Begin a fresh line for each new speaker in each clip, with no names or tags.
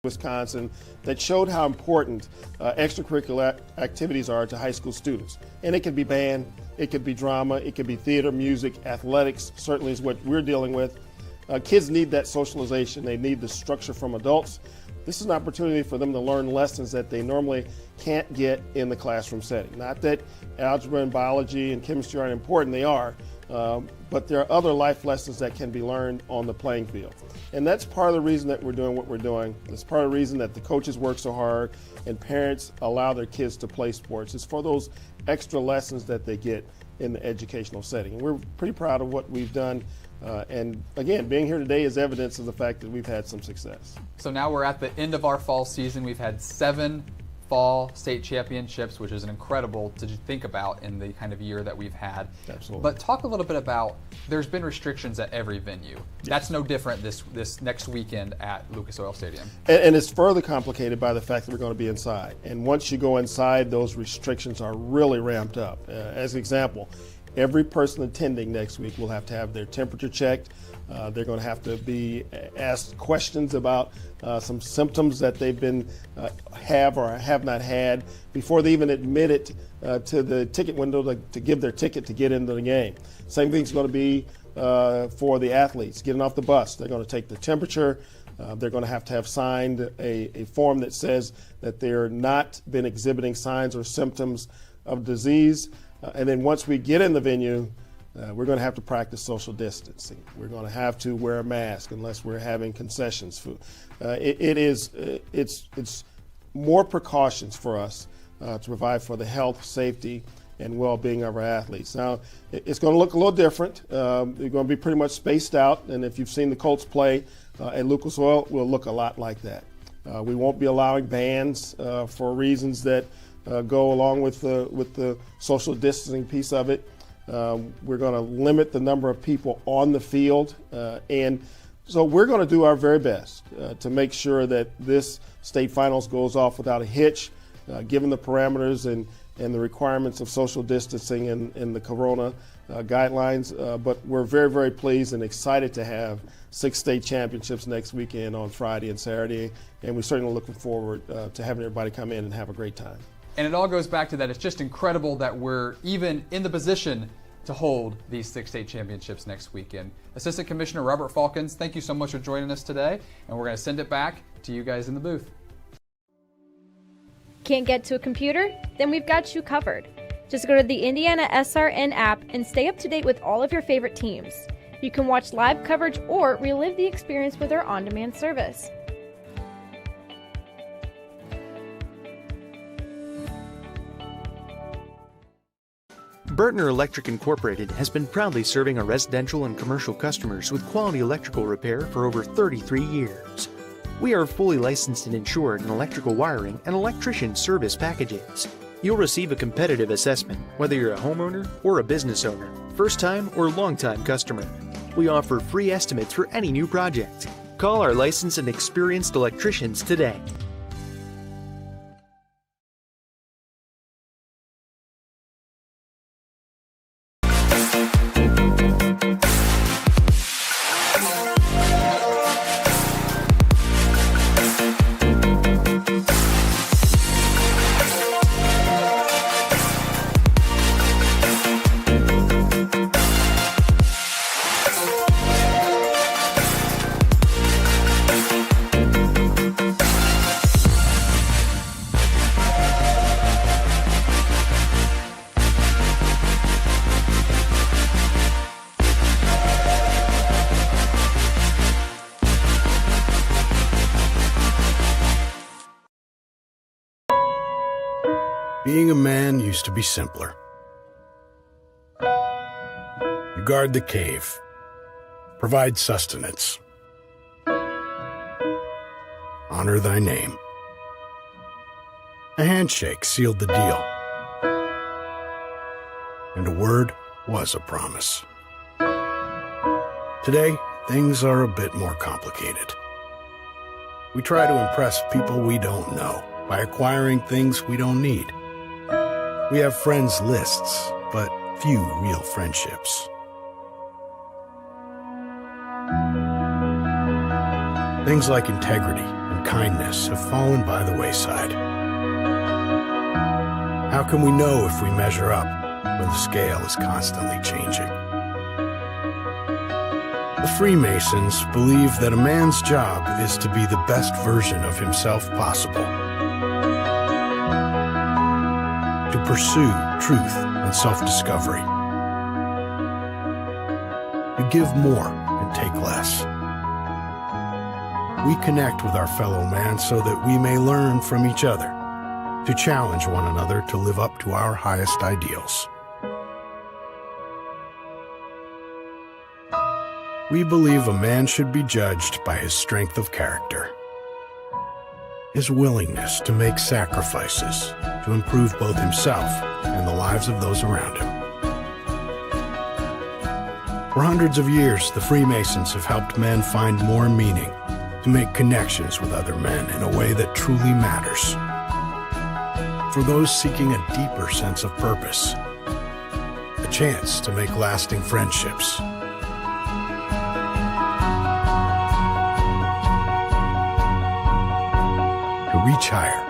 Wisconsin that showed how important extracurricular activities are to high school students. And it could be band, it could be drama, it could be theater, music, athletics, certainly is what we're dealing with. Kids need that socialization. They need the structure from adults. This is an opportunity for them to learn lessons that they normally can't get in the classroom setting. Not that algebra and biology and chemistry aren't important, they are, but there are other life lessons that can be learned on the playing field. And that's part of the reason that we're doing what we're doing. It's part of the reason that the coaches work so hard and parents allow their kids to play sports. It's for those extra lessons that they get in the educational setting. And we're pretty proud of what we've done. And again, being here today is evidence of the fact that we've had some success.
So now we're at the end of our fall season. We've had 7 fall state championships, which is incredible to think about in the kind of year that we've had.
Absolutely.
But talk a little bit about, there's been restrictions at every venue. Yes. That's no different this next weekend at Lucas Oil Stadium.
And it's further complicated by the fact that we're going to be inside. And once you go inside, those restrictions are really ramped up. As an example, every person attending next week will have to have their temperature checked. They're going to have to be asked questions about some symptoms that they've been have or have not had before they even admit it to the ticket window to give their ticket to get into the game. Same thing's going to be for the athletes getting off the bus. They're going to take the temperature. They're going to have signed a form that says that they're not been exhibiting signs or symptoms of disease. And then once we get in the venue, we're going to have to practice social distancing. We're going to have to wear a mask unless we're having concessions food. It's more precautions for us to provide for the health, safety, and well-being of our athletes. Now, it's going to look a little different. They're going to be pretty much spaced out, and if you've seen the Colts play at Lucas Oil, we'll look a lot like that. We won't be allowing bands for reasons that go along with the social distancing piece of it. We're going to limit the number of people on the field, and so we're going to do our very best to make sure that this state finals goes off without a hitch, given the parameters and the requirements of social distancing and the corona guidelines. But we're very, very pleased and excited to have 6 state championships next weekend on Friday and Saturday, and we're certainly looking forward to having everybody come in and have a great time.
And it all goes back to that. It's just incredible that we're even in the position to hold these 6 state championships next weekend. Assistant Commissioner Robert Falcons, thank you so much for joining us today, and we're going to send it back to you guys in the booth.
Can't get to a computer? Then we've got you covered. Just go to the Indiana SRN app and stay up to date with all of your favorite teams. You can watch live coverage or relive the experience with our on-demand service.
Burtner Electric Incorporated has been proudly serving our residential and commercial customers with quality electrical repair for over 33 years. We are fully licensed and insured in electrical wiring and electrician service packages. You'll receive a competitive assessment whether you're a homeowner or a business owner, first-time or long-time customer. We offer free estimates for any new project. Call our licensed and experienced electricians today.
Being a man used to be simpler. You guard the cave, provide sustenance, honor thy name. A handshake sealed the deal, and a word was a promise. Today, things are a bit more complicated. We try to impress people we don't know by acquiring things we don't need. We have friends lists, but few real friendships. Things like integrity and and kindness have fallen by the wayside? How can we know if we measure up when the scale is constantly changing? The Freemasons believe that a man's job is to be the best version of himself possible, to pursue truth and self-discovery, to give more and take less. We connect with our fellow man so that we may learn from each other, to challenge one another to live up to our highest ideals. We believe a man should be judged by his strength of character, his willingness to make sacrifices to improve both himself and the lives of those around him. For hundreds of years, the Freemasons have helped men find more meaning, to make connections with other men in a way that truly matters. For those seeking a deeper sense of purpose, a chance to make lasting friendships, to reach higher,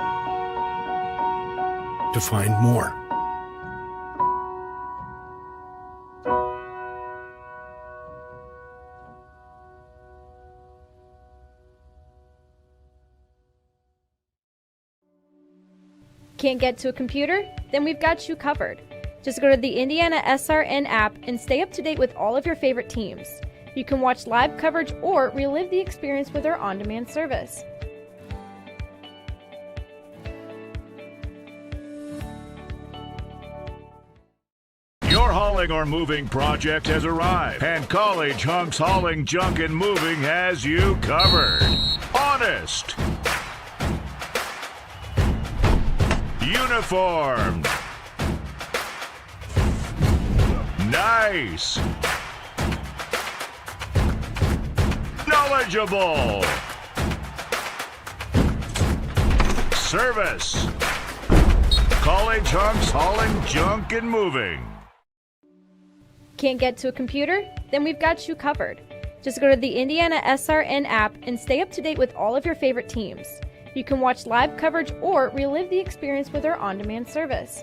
to find more.
Can't get to a computer? Then we've got you covered. Just go to the Indiana SRN app and stay up to date with all of your favorite teams. You can watch live coverage or relive the experience with our on-demand service.
Your hauling or moving project has arrived, and College Hunks Hauling, Junk, and Moving has you covered. Honest. Uniformed. Nice. Knowledgeable. Service. College Hunks Hauling, Junk, and Moving.
Can't get to a computer? Then we've got you covered. Just go to the Indiana SRN app and stay up to date with all of your favorite teams. You can watch live coverage or relive the experience with our on-demand service.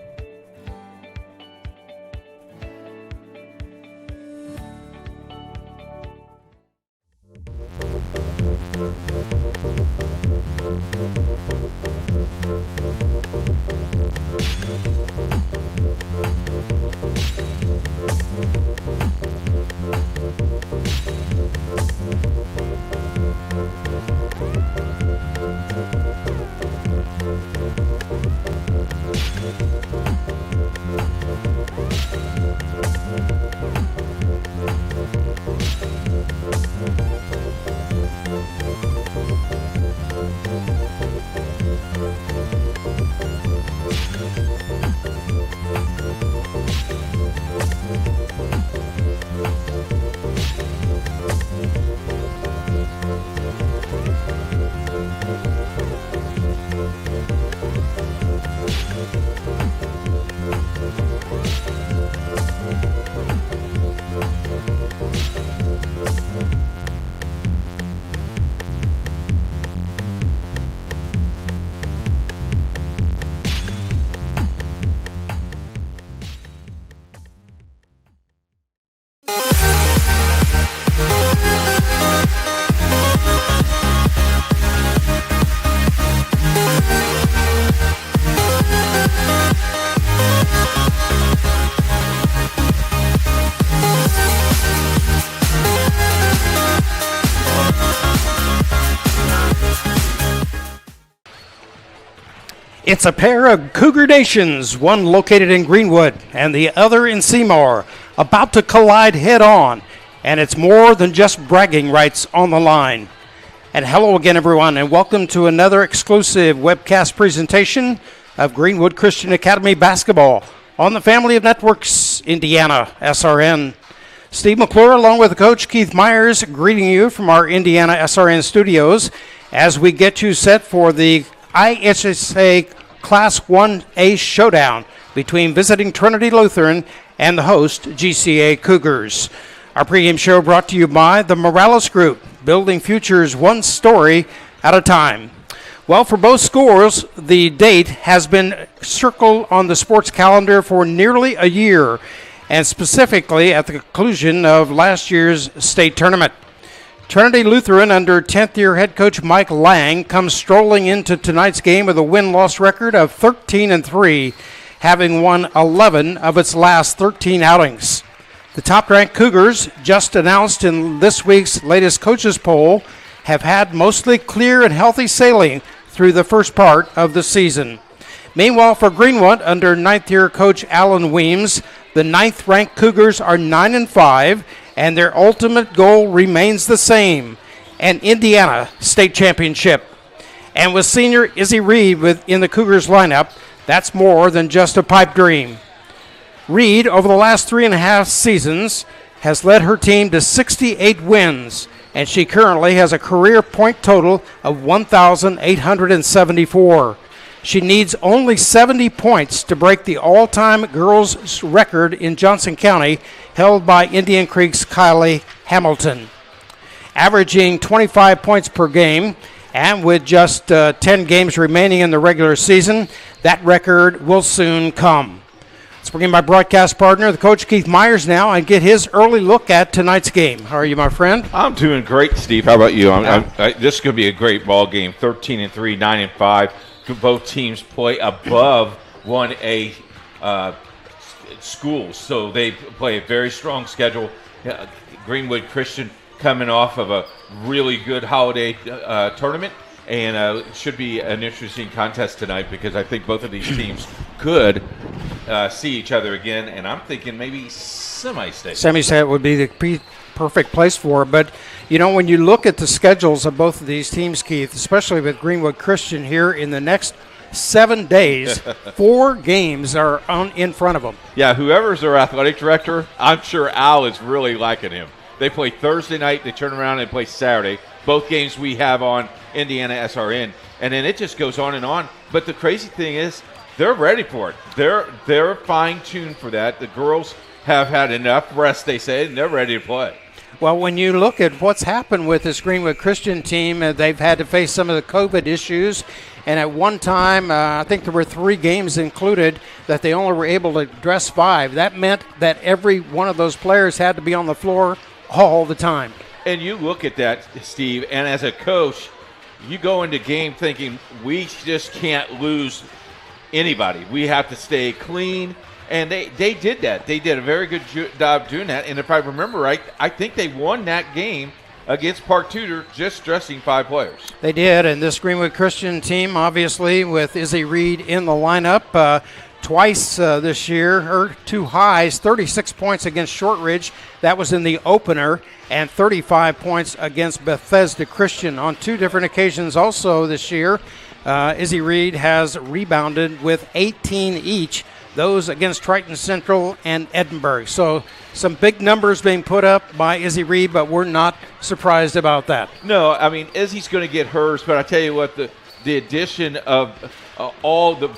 It's a pair of Cougar Nations, one located in Greenwood and the other in Seymour, about to collide head-on, and it's more than just bragging rights on the line. And hello again, everyone, and welcome to another exclusive webcast presentation of Greenwood Christian Academy Basketball on the Family of Networks, Indiana SRN. Steve McClure, along with Coach Keith Myers, greeting you from our Indiana SRN studios as we get you set for the IHSAA Class 1A showdown between visiting Trinity Lutheran and the host GCA Cougars. Our pregame show brought to you by the Morales Group, building futures one story at a time. Well, for both schools, the date has been circled on the sports calendar for nearly a year, and specifically at the conclusion of last year's state tournament. Trinity Lutheran under 10th-year head coach Mike Lang comes strolling into tonight's game with a win-loss record of 13-3, having won 11 of its last 13 outings. The top-ranked Cougars, just announced in this week's latest coaches poll, have had mostly clear and healthy sailing through the first part of the season. Meanwhile, for Greenwood, under 9th-year coach Alan Weems, the 9th-ranked Cougars are 9-5, and their ultimate goal remains the same, an Indiana state championship. And with senior Izzy Reed in the Cougars lineup, that's more than just a pipe dream. Reed, over the last 3.5 seasons, has led her team to 68 wins, and she currently has a career point total of 1,874. She needs only 70 points to break the all-time girls' record in Johnson County, held by Indian Creek's Kylie Hamilton. Averaging 25 points per game, and with just 10 games remaining in the regular season, that record will soon come. Let's bring in my broadcast partner, the coach Keith Myers, now, and get his early look at tonight's game. How are you, my friend?
I'm doing great, Steve. How about you? This is going to be a great ball game. 13-3, 9-5. Both teams play above 1A schools, so they play a very strong schedule. Greenwood Christian coming off of a really good holiday tournament, and it should be an interesting contest tonight because I think both of these teams could see each other again, and I'm thinking maybe semi-state.
Semi-state would be the perfect place for it, but you know, when you look at the schedules of both of these teams, Keith, especially with Greenwood Christian here in the next 7 days, 4 games are in front of them.
Yeah, whoever's their athletic director, I'm sure Al is really liking him. They play Thursday night, they turn around and play Saturday. Both games we have on Indiana SRN, and then it just goes on and on. But the crazy thing is, they're ready for it. They're fine-tuned for that. The girls have had enough rest, they say, and they're ready to play.
Well, when you look at what's happened with this Greenwood Christian team, they've had to face some of the COVID issues. And at one time, I think there were 3 games included that they only were able to dress 5. That meant that every one of those players had to be on the floor all the time.
And you look at that, Steve, and as a coach, you go into game thinking we just can't lose anybody. We have to stay clean. And they did that. They did a very good job doing that. And if I remember right, I think they won that game against Park Tudor just dressing 5 players.
They did, and this Greenwood Christian team, obviously, with Izzy Reed in the lineup, twice this year, her 2 highs, 36 points against Shortridge. That was in the opener, and 35 points against Bethesda Christian. On 2 different occasions also this year, Izzy Reed has rebounded with 18 each, those against Triton Central and Edinburgh. So some big numbers being put up by Izzy Reed, but we're not surprised about that.
No, I mean, Izzy's going to get hers, but I tell you what, the addition of all the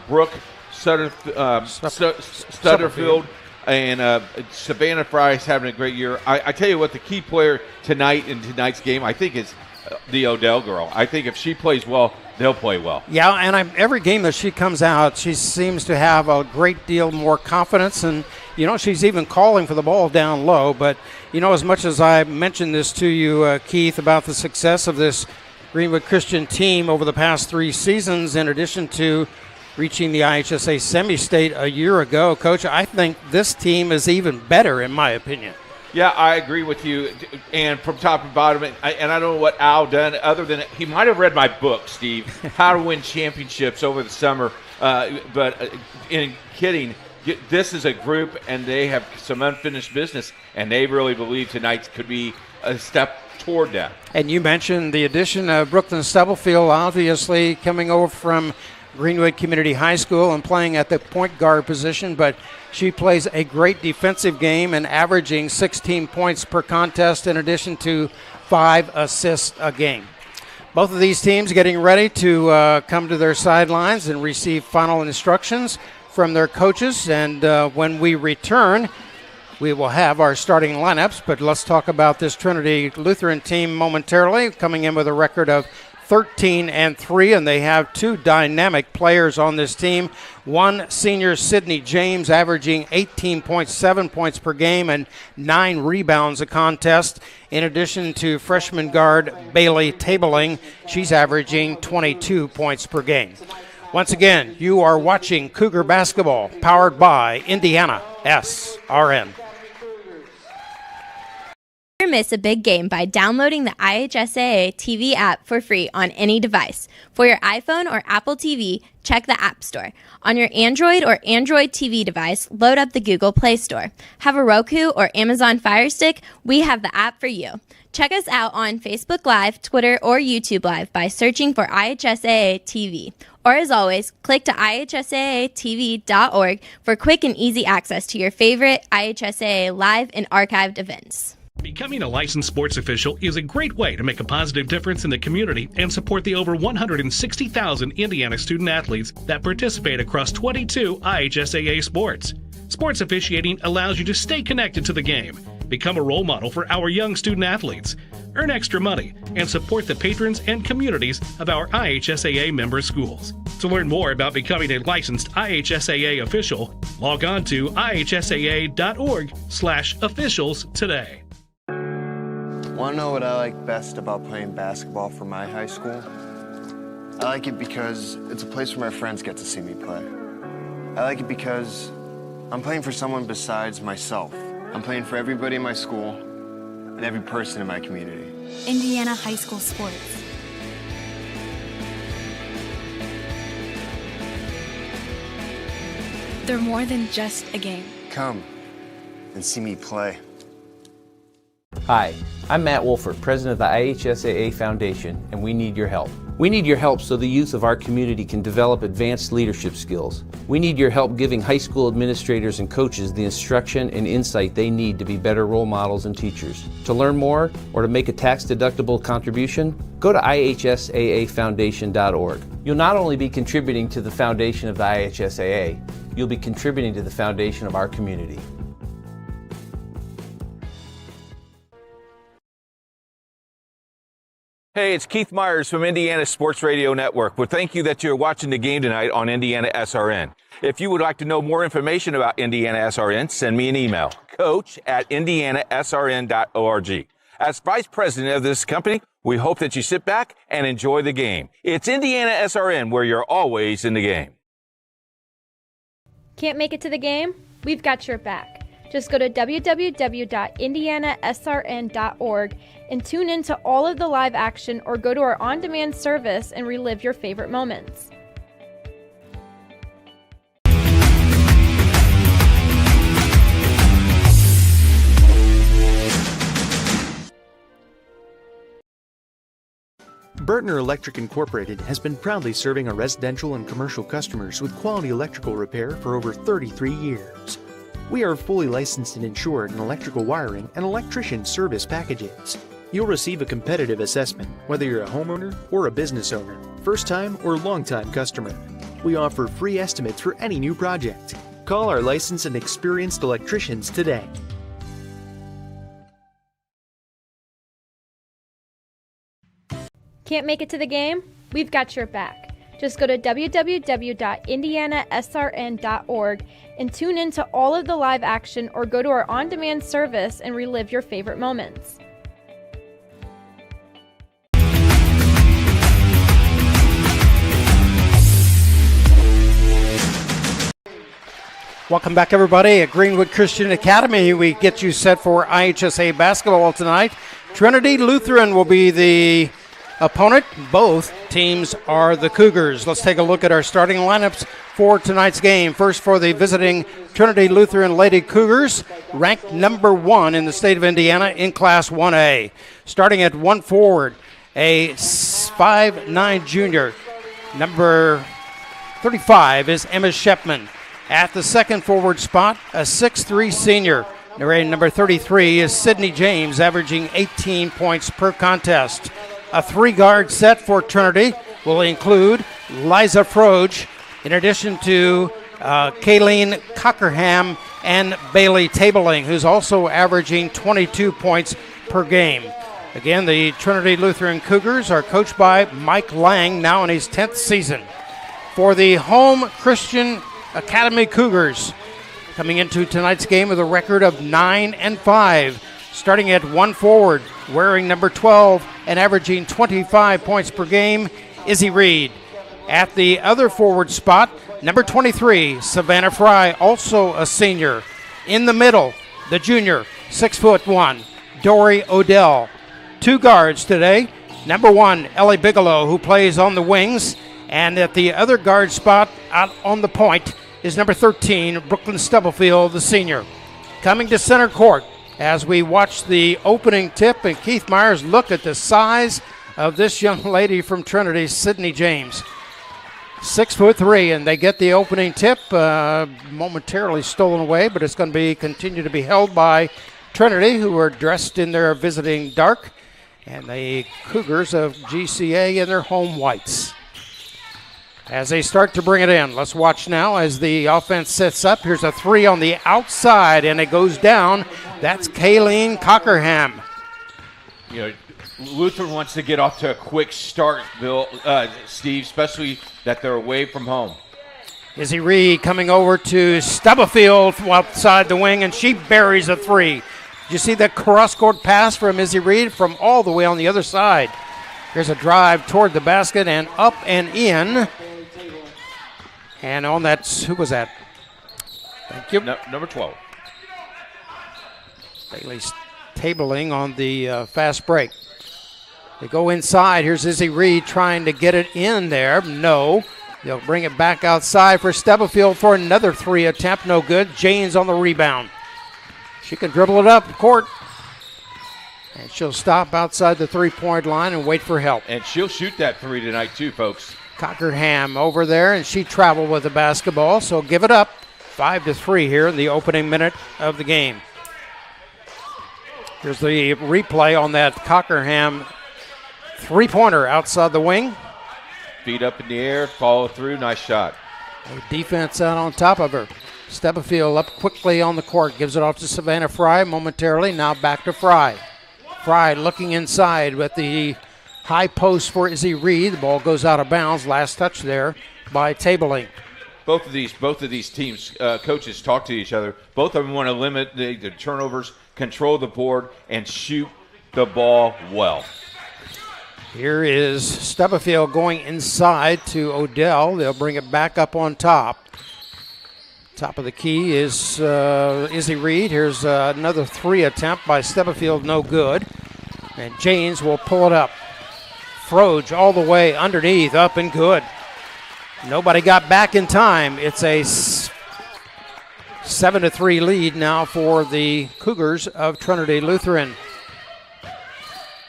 Brooke Stutterfield and Savannah Fry's having a great year. I tell you what, the key player tonight in tonight's game, I think, is the Odell girl. I think if she plays well, they'll play well.
Yeah, and every game that she comes out, she seems to have a great deal more confidence, and, you know, she's even calling for the ball down low. But, you know, as much as I mentioned this to you, Keith, about the success of this Greenwood Christian team over the past 3 seasons, in addition to reaching the IHSAA semi-state a year ago, Coach, I think this team is even better, in my opinion.
Yeah, I agree with you, and from top to bottom, and I don't know what Al done other than he might have read my book, Steve, How to Win Championships over the summer, but in kidding, this is a group, and they have some unfinished business, and they really believe tonight could be a step toward that.
And you mentioned the addition of Brooklyn Stubblefield, obviously coming over from Greenwood Community High School and playing at the point guard position, but she plays a great defensive game and averaging 16 points per contest in addition to 5 assists a game. Both of these teams getting ready to come to their sidelines and receive final instructions from their coaches, and when we return, we will have our starting lineups. But let's talk about this Trinity Lutheran team momentarily, coming in with a record of 13-3, and they have two dynamic players on this team. One senior, Sydney James, averaging 18.7 points per game and 9 rebounds a contest. In addition to freshman guard Bailey Tabling, she's averaging 22 points per game. Once again, you are watching Cougar Basketball, powered by Indiana SRN.
Never miss a big game by downloading the IHSAA TV app for free on any device. For your iPhone or Apple TV, check the App Store. On your Android or Android TV device, load up the Google Play Store. Have a Roku or Amazon Fire Stick? We have the app for you. Check us out on Facebook Live, Twitter, or YouTube Live by searching for IHSAA TV. Or as always, click to IHSAATV.org for quick and easy access to your favorite IHSAA live and archived events.
Becoming a licensed sports official is a great way to make a positive difference in the community and support the over 160,000 Indiana student athletes that participate across 22 IHSAA sports. Sports officiating allows you to stay connected to the game, become a role model for our young student athletes, earn extra money, and support the patrons and communities of our IHSAA member schools. To learn more about becoming a licensed IHSAA official, log on to ihsaa.org/officials today.
Want to know what I like best about playing basketball for my high school? I like it because it's a place where my friends get to see me play. I like it because I'm playing for someone besides myself. I'm playing for everybody in my school and every person in my community.
Indiana high school sports. They're more than just a game.
Come and see me play.
Hi, I'm Matt Wolford, president of the IHSAA Foundation, and we need your help. We need your help so the youth of our community can develop advanced leadership skills. We need your help giving high school administrators and coaches the instruction and insight they need to be better role models and teachers. To learn more or to make a tax-deductible contribution, go to IHSAAfoundation.org. You'll not only be contributing to the foundation of the IHSAA, you'll be contributing to the foundation of our community.
Hey, it's Keith Myers from Indiana Sports Radio Network. Well, thank you that you're watching the game tonight on Indiana SRN. If you would like to know more information about Indiana SRN, send me an email, coach@indianasrn.org. As vice president of this company, we hope that you sit back and enjoy the game. It's Indiana SRN, where you're always in the game.
Can't make it to the game? We've got your back. Just go to www.indianasrn.org and tune in to all of the live action, or go to our on-demand service and relive your favorite moments.
Burtner Electric Incorporated has been proudly serving our residential and commercial customers with quality electrical repair for over 33 years. We are fully licensed and insured in electrical wiring and electrician service packages. You'll receive a competitive assessment, whether you're a homeowner or a business owner, first-time or long-time customer. We offer free estimates for any new project. Call our licensed and experienced electricians today.
Can't make it to the game? We've got your back. Just go to www.indianasrn.org and tune in to all of the live action, or go to our on-demand service and relive your favorite moments.
Welcome back, everybody. At Greenwood Christian Academy, we get you set for IHSAA basketball tonight. Trinity Lutheran will be the opponent. Both teams are the Cougars. Let's take a look at our starting lineups for tonight's game. First, for the visiting Trinity Lutheran Lady Cougars, ranked number 1 in the state of Indiana in Class 1A. Starting at one forward, a 5'9" junior. Number 35 is Emma Shepman. At the second forward spot, a 6'3" senior. Number 33 is Sydney James, averaging 18 points per contest. A 3-guard set for Trinity will include Liza Froge, in addition to Kayleen Cockerham and Bailey Tabling, who's also averaging 22 points per game. Again, the Trinity Lutheran Cougars are coached by Mike Lang, now in his 10th season. For the home Christian Academy Cougars, coming into tonight's game with a record of 9-5, starting at one forward, wearing number 12 and averaging 25 points per game, Izzy Reed. At the other forward spot, number 23, Savannah Fry, also a senior. In the middle, the junior, 6'1", Dory Odell. Two guards today, number 1, Ellie Bigelow, who plays on the wings, and at the other guard spot out on the point is number 13, Brooklyn Stubblefield, the senior. Coming to center court as we watch the opening tip, and Keith Myers, look at the size of this young lady from Trinity, Sydney James. 6'3", and they get the opening tip, momentarily stolen away, but it's going to continue to be held by Trinity, who are dressed in their visiting dark, and the Cougars of GCA in their home whites. As they start to bring it in, let's watch now as the offense sets up. Here's a three on the outside, and it goes down. That's Kayleen Cockerham.
You know, Lutheran wants to get off to a quick start, Steve, especially that they're away from home.
Izzy Reed coming over to Stubblefield outside the wing, and she buries a three. Did you see that cross-court pass from Izzy Reed from all the way on the other side? Here's a drive toward the basket and up and in. And on that, who was that? Thank you.
Number 12.
Bailey's tabling on the fast break. They go inside. Here's Izzy Reed trying to get it in there. No. They'll bring it back outside for Stubblefield for another three attempt. No good. Janes on the rebound. She can dribble it up court. And she'll stop outside the three-point line and wait for help.
And she'll shoot that three tonight too, folks.
Cockerham over there, and she traveled with the basketball, so give it up. 5-3 here in the opening minute of the game. Here's the replay on that Cockerham three-pointer outside the wing.
Feet up in the air, follow through, nice shot.
Defense out on top of her. Stubblefield up quickly on the court, gives it off to Savannah Fry momentarily, now back to Fry. Fry looking inside with the high post for Izzy Reed. The ball goes out of bounds. Last touch there by Tabling.
Both of these teams, coaches talk to each other. Both of them want to limit the turnovers, control the board, and shoot the ball well.
Here is Stubblefield going inside to Odell. They'll bring it back up on top. Top of the key is Izzy Reed. Here's another three attempt by Stubblefield, no good. And Janes will pull it up. Froge all the way underneath, up and good. Nobody got back in time. It's a 7-3 lead now for the Cougars of Trinity Lutheran.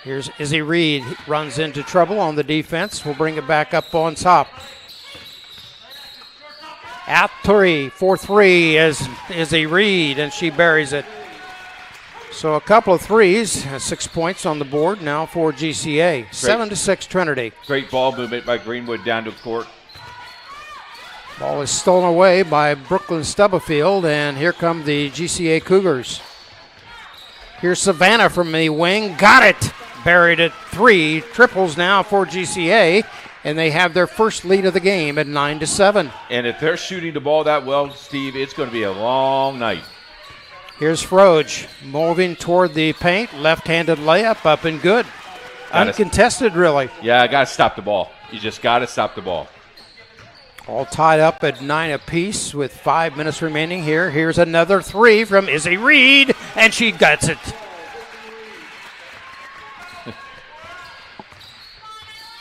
Here's Izzy Reed, runs into trouble on the defense. We'll bring it back up on top. At three, 4-3 is Izzy Reed, and she buries it. So a couple of threes, 6 points on the board now for GCA. 7-6 Trinity.
Great ball movement by Greenwood down to the court.
Ball is stolen away by Brooklyn Stubblefield, and here come the GCA Cougars. Here's Savannah from the wing, got it! Buried at three, triples now for GCA, and they have their first lead of the game at 9-7.
And if they're shooting the ball that well, Steve, it's going to be a long night.
Here's Froge moving toward the paint, left-handed layup, up and good. Uncontested, really.
Yeah, I got to stop the ball. You just got to stop the ball.
All tied up at 9 apiece with 5 minutes remaining here. Here's another three from Izzy Reed, and she gets it.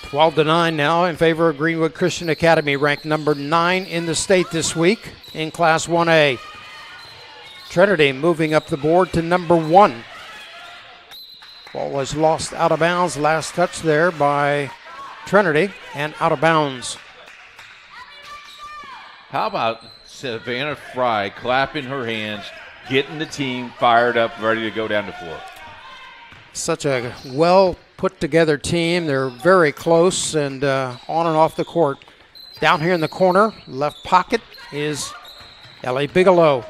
12-9 now in favor of Greenwood Christian Academy, ranked number 9 in the state this week in Class 1A. Trinity moving up the board to number 1. Ball was lost out of bounds. Last touch there by Trinity and out of bounds.
How about Savannah Fry clapping her hands, getting the team fired up, ready to go down the floor?
Such a well put together team. They're very close and on and off the court. Down here in the corner, left pocket is Ellie Bigelow.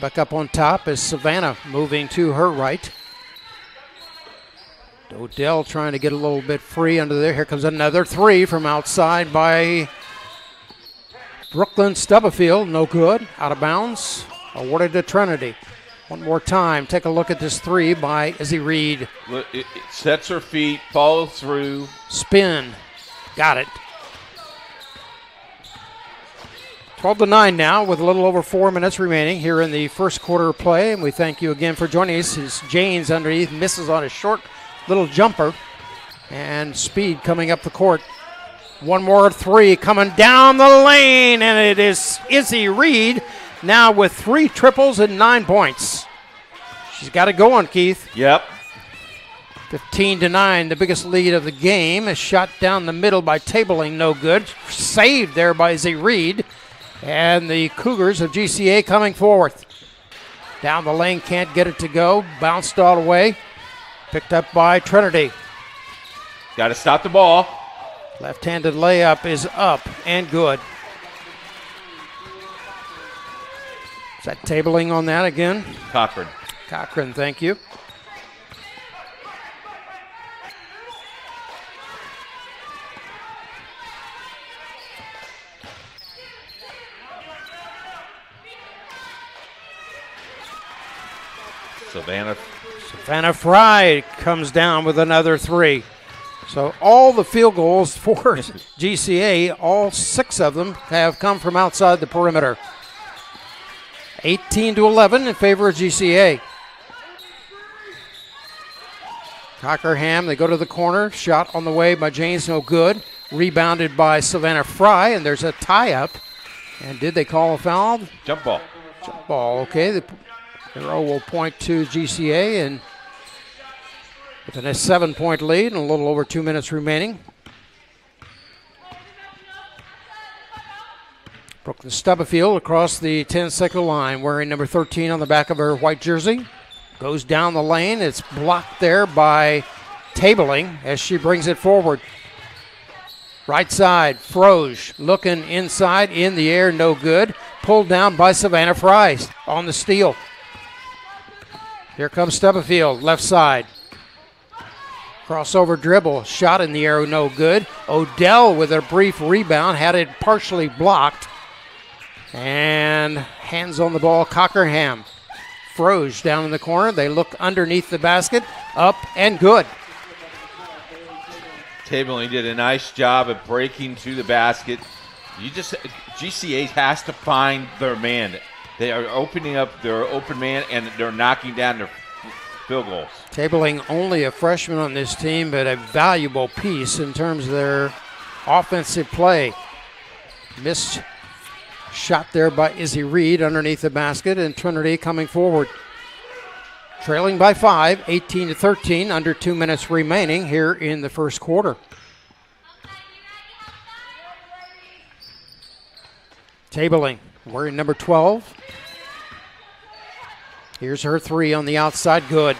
Back up on top is Savannah moving to her right. Odell trying to get a little bit free under there. Here comes another three from outside by Brooklyn Stubblefield. No good. Out of bounds. Awarded to Trinity. One more time. Take a look at this three by Izzy Reed.
It sets her feet, follows through.
Spin. Got it. 12-9 now with a little over 4 minutes remaining here in the first quarter of play. And we thank you again for joining us. As Janes underneath misses on a short little jumper. And speed coming up the court. One more three coming down the lane. And it is Izzy Reed now with 3 triples and 9 points. She's got it going, Keith.
Yep.
15-9, the biggest lead of the game. A shot down the middle by Tabling, no good. Saved there by Izzy Reed. And the Cougars of GCA coming forward. Down the lane, can't get it to go. Bounced all the way. Picked up by Trinity.
Got to stop the ball.
Left-handed layup is up and good. Is that Tabling on that again?
Cochran.
Cochran, thank you. Savannah Fry comes down with another three. So all the field goals for GCA, all 6 of them have come from outside the perimeter. 18-11 in favor of GCA. Cockerham, they go to the corner. Shot on the way by James, no good. Rebounded by Savannah Fry, and there's a tie-up. And did they call a foul?
Jump ball.
Jump ball, okay. The arrow will point to GCA, and with a 7-point lead and a little over 2 minutes remaining. Brooklyn Stubblefield across the 10-second line, wearing number 13 on the back of her white jersey. Goes down the lane. It's blocked there by Tabling as she brings it forward. Right side, Froge looking inside, in the air, no good. Pulled down by Savannah Fry on the steal. Here comes Stubblefield, left side. Crossover dribble, shot in the air, no good. Odell with a brief rebound, had it partially blocked. And hands on the ball, Cockerham. Froge down in the corner. They look underneath the basket, up and good.
Tabling did a nice job of breaking to the basket. GCA has to find their man. They are opening up their open man, and they're knocking down their field goals.
Tabling only a freshman on this team, but a valuable piece in terms of their offensive play. Missed shot there by Izzy Reed underneath the basket, and Trinity coming forward. Trailing by 5, 18-13, under 2 minutes remaining here in the first quarter. Tabling, wearing number 12. Here's her three on the outside, good.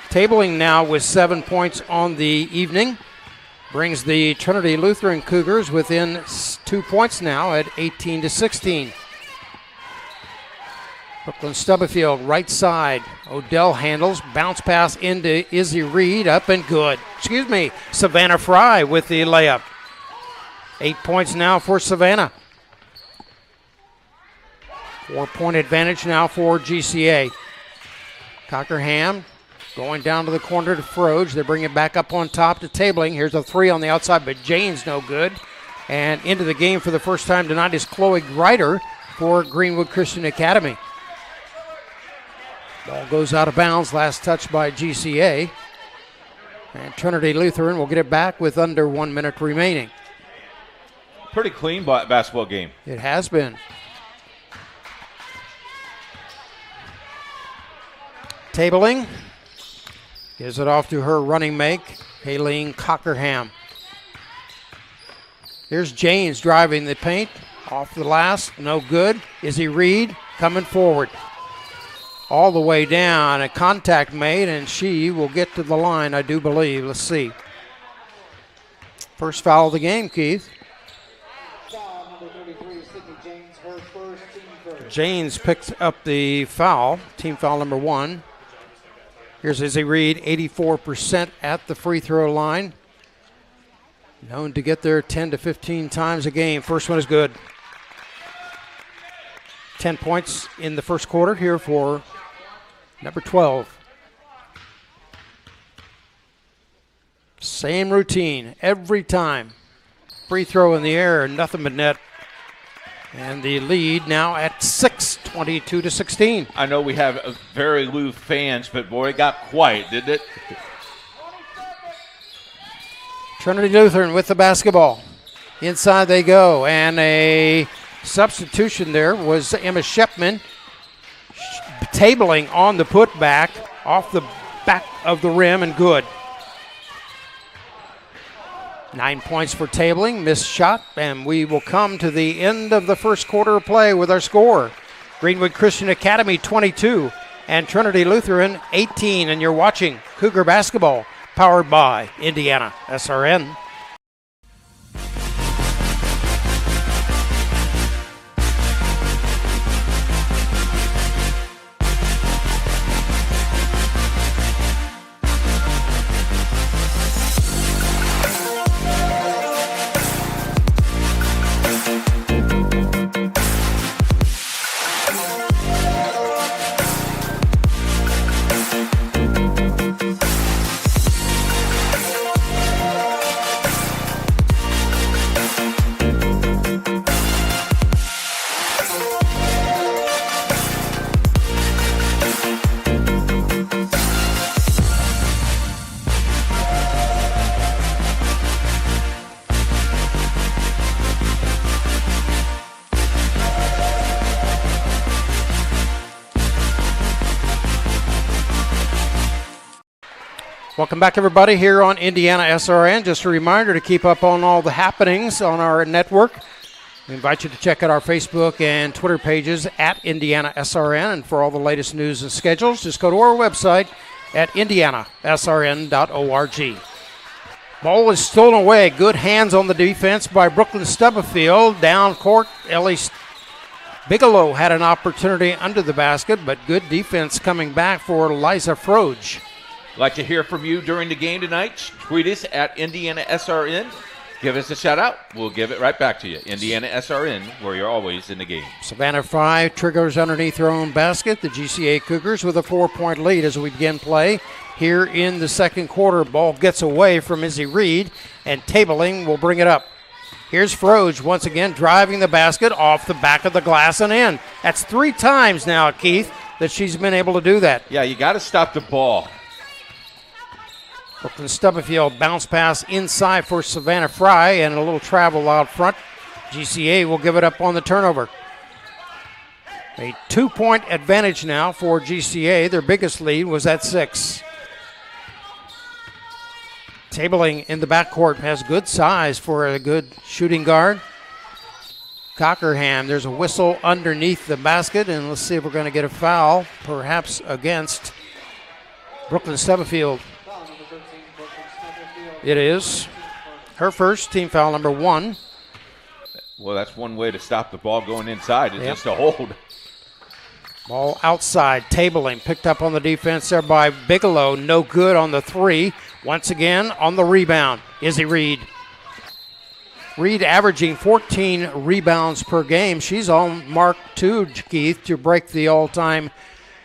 Tabling now with 7 points on the evening. Brings the Trinity Lutheran Cougars within 2 points now at 18-16. Brooklyn Stubblefield, right side. Odell handles, bounce pass into Izzy Reed, up and good. Savannah Fry with the layup. 8 points now for Savannah. 4-point advantage now for GCA. Cockerham going down to the corner to Froge. They bring it back up on top to Tabling. Here's a three on the outside, but Jane's no good. And into the game for the first time tonight is Chloe Greider for Greenwood Christian Academy. Ball goes out of bounds, last touch by GCA. And Trinity Lutheran will get it back with under 1 minute remaining.
Pretty clean basketball game.
It has been. Tabling gives it off to her running mate, Haleen Cockerham. Here's James driving the paint. Off the last, no good. Izzy Reed coming forward. All the way down, a contact made, and she will get to the line, I do believe. Let's see. First foul of the game, Keith. James picks up the foul, team foul number 1. Here's Izzy Reed, 84% at the free throw line. Known to get there 10 to 15 times a game. First one is good. 10 points in the first quarter here for number 12. Same routine every time. Free throw in the air, nothing but net. And the lead now at 6, 22 to 16.
I know we have very Lou fans, but boy, it got quiet, didn't it?
Trinity Lutheran with the basketball. Inside they go, and a substitution there was Emma Shepman tabling on the putback off the back of the rim, and good. 9 points for tabling, missed shot, and we will come to the end of the first quarter of play with our score. Greenwood Christian Academy 22 and Trinity Lutheran 18, and you're watching Cougar Basketball, powered by Indiana SRN. Welcome back, everybody, here on Indiana SRN. Just a reminder to keep up on all the happenings on our network. We invite you to check out our Facebook and Twitter pages at Indiana SRN. And for all the latest news and schedules, just go to our website at indianasrn.org. Ball is stolen away. Good hands on the defense by Brooklyn Stubblefield. Down court, Ellie Bigelow had an opportunity under the basket, but good defense coming back for Liza Froge.
Like to hear from you during the game tonight? Tweet us at Indiana SRN. Give us a shout out. We'll give it right back to you. Indiana SRN, where you're always in the game.
Savannah Fry triggers underneath her own basket. The GCA Cougars with a 4-point lead as we begin play here in the second quarter. Ball gets away from Izzy Reed, and tabling will bring it up. Here's Froge once again driving the basket off the back of the glass and in. That's 3 times now, Keith, that she's been able to do that.
Yeah, you got to stop the ball.
Brooklyn Stubblefield bounce pass inside for Savannah Fry, and a little travel out front. GCA will give it up on the turnover. A 2-point advantage now for GCA. Their biggest lead was at 6. Tabling in the backcourt has good size for a good shooting guard. Cockerham, there's a whistle underneath the basket, and let's see if we're going to get a foul, perhaps against Brooklyn Stubblefield. It is her first, team foul number 1.
Well, that's one way to stop the ball going inside, is just to hold.
Ball outside, tabling, picked up on the defense there by Bigelow. No good on the 3. Once again on the rebound, Izzy Reed. Reed averaging 14 rebounds per game. She's on mark 2, Keith, to break the all-time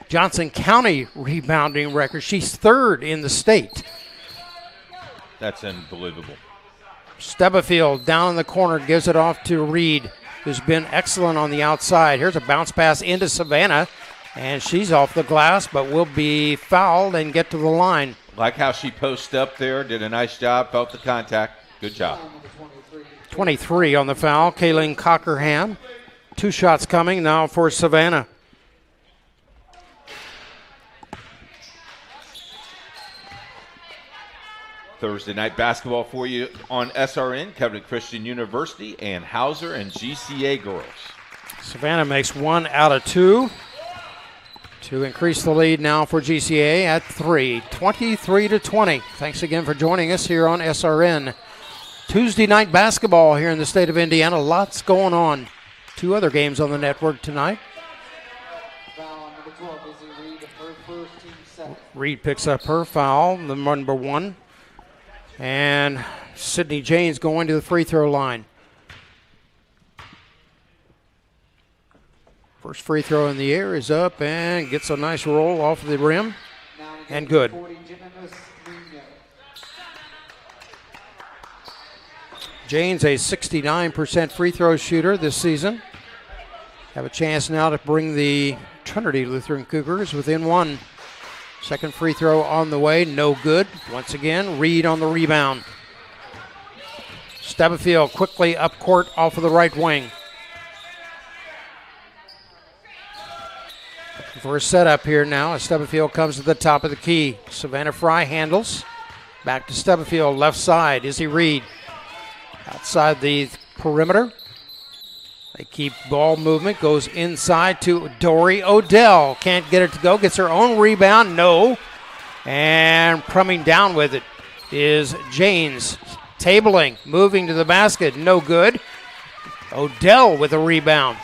Johnson County rebounding record. She's 3rd in the state.
That's unbelievable.
Stubblefield down in the corner gives it off to Reed, who's been excellent on the outside. Here's a bounce pass into Savannah, and she's off the glass, but will be fouled and get to the line.
Like how she posted up there, did a nice job, felt the contact. Good job.
23 on the foul, Kayleen Cockerham. 2 shots coming now for Savannah.
Thursday night basketball for you on SRN, Covenant Christian University, and Hauser and GCA girls.
Savannah makes 1 out of 2 to increase the lead now for GCA at 3, 23-20. Thanks again for joining us here on SRN. Tuesday night basketball here in the state of Indiana. Lots going on. 2 other games on the network tonight. Reed picks up her foul, the number 1. And Sydney James going to the free throw line. First free throw in the air is up and gets a nice roll off the rim. And good. James, a 69% free throw shooter this season. Have a chance now to bring the Trinity Lutheran Cougars within 1. Second free throw on the way, no good. Once again, Reed on the rebound. Stubblefield quickly up court off of the right wing. For a setup here now, as Stubblefield comes to the top of the key. Savannah Fry handles. Back to Stubblefield, left side. Izzy Reed outside the perimeter. They keep ball movement, goes inside to Dory Odell. Can't get it to go, gets her own rebound, no. And coming down with it is James. Tabling, moving to the basket, no good. Odell with a rebound.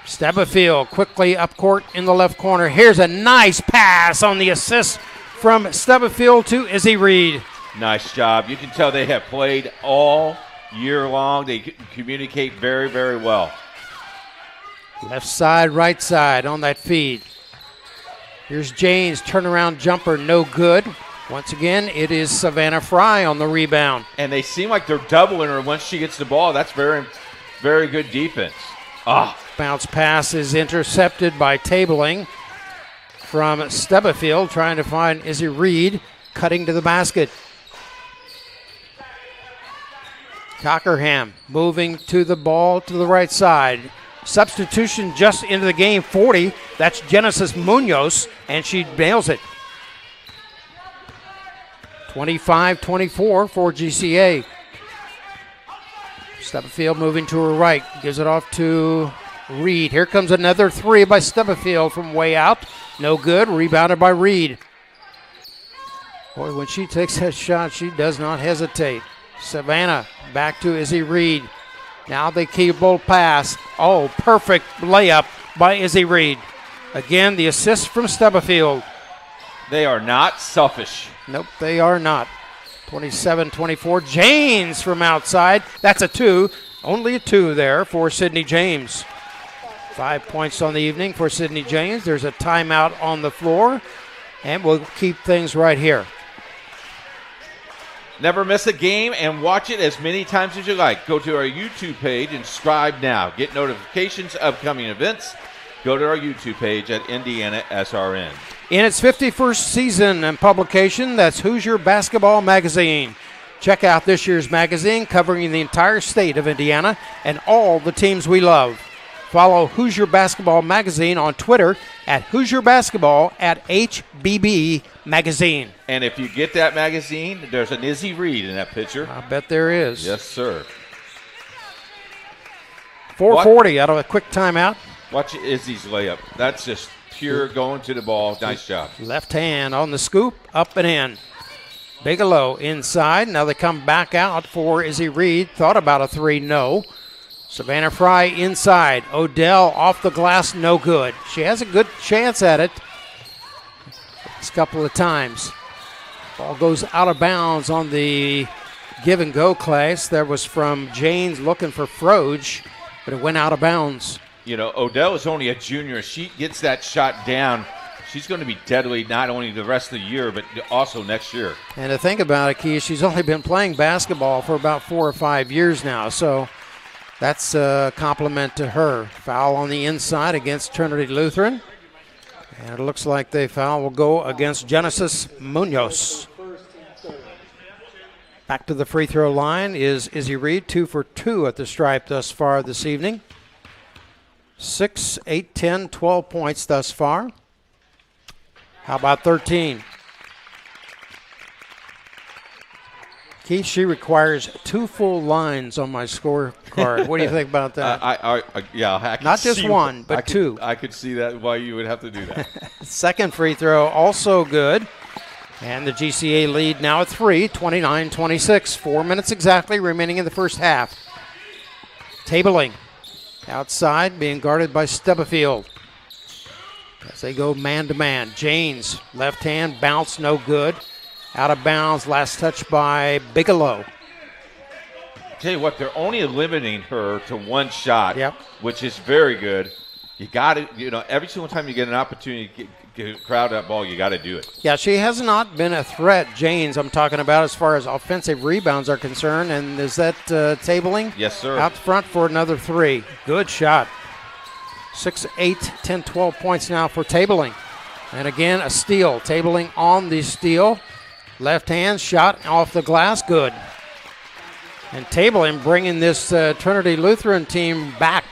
Stubblefield quickly up court in the left corner. Here's a nice pass on the assist from Stubblefield to Izzy Reed.
Nice job. You can tell they have played all year long. They communicate very, very well.
Left side, right side on that feed. Here's James, turnaround jumper, no good. Once again, it is Savannah Fry on the rebound.
And they seem like they're doubling her once she gets the ball. That's very, very good defense.
Bounce pass is intercepted by Tabling from Stubblefield, trying to find Izzy Reed, cutting to the basket. Cockerham moving to the ball to the right side. Substitution just into the game, 40. That's Genesis Munoz, and she nails it. 25-24 for GCA. Stubblefield moving to her right, gives it off to Reed. Here comes another three by Stubblefield from way out. No good, rebounded by Reed. Boy, when she takes that shot, she does not hesitate. Savannah back to Izzy Reed. Now they keep ball pass. Oh, perfect layup by Izzy Reed. Again, the assist from Stubblefield.
They are not selfish.
Nope, they are not. 27-24. James from outside. That's a 2. Only a 2 there for Sydney James. 5 points on the evening for Sydney James. There's a timeout on the floor, and we'll keep things right here.
Never miss a game and watch it as many times as you like. Go to our YouTube page and subscribe now. Get notifications of upcoming events. Go to our YouTube page at Indiana SRN.
In its 51st season and publication, that's Hoosier Basketball Magazine. Check out this year's magazine covering the entire state of Indiana and all the teams we love. Follow Hoosier Basketball Magazine on Twitter at Hoosier Basketball at HBB Magazine.
And if you get that magazine, there's an Izzy Reed in that picture.
I bet there is.
Yes, sir.
4:40 out of a quick timeout.
Watch Izzy's layup. That's just pure going to the ball. Nice job.
Left hand on the scoop, up and in. Bigelow inside. Now they come back out for Izzy Reed. Thought about a 3, no. Savannah Fry inside. Odell off the glass, no good. She has a good chance at it. This couple of times. Ball goes out of bounds on the give and go class. That was from Janes looking for Froge, but it went out of bounds.
You know, Odell is only a junior. If she gets that shot down, she's going to be deadly not only the rest of the year, but also next year.
And to think about it, Keith, she's only been playing basketball for about 4 or 5 years now, so that's a compliment to her. Foul on the inside against Trinity Lutheran. And it looks like the foul will go against Genesis Munoz. Back to the free throw line is Izzy Reed, 2 for 2 at the stripe thus far this evening. 6, 8, 10, 12 points thus far. How about 13? Keith, she requires 2 full lines on my scorecard. What do you think about that?
I could
not just
see,
1, but 2.
I could see that why you would have to do that.
Second free throw also good. And the GCA lead now at 3, 29-26. 4 minutes exactly remaining in the first half. Tabling outside, being guarded by Stubblefield. as they go man-to-man. Janes, left hand, bounce, no good. Out of bounds, last touch by Bigelow.
Tell you what, they're only limiting her to one shot,
Yep.
which is very good. You got to, every single time you get an opportunity to get crowd that ball, you got to do it.
Yeah, she has not been a threat, Janes, I'm talking about as far as offensive rebounds are concerned. And is that tabling?
Yes, sir.
Out front for another 3. Good shot. 6, 8, 10, 12 points now for tabling. And again, a steal. Tabling on the steal. Left hand shot off the glass, good. And tabling bringing this Trinity Lutheran team back.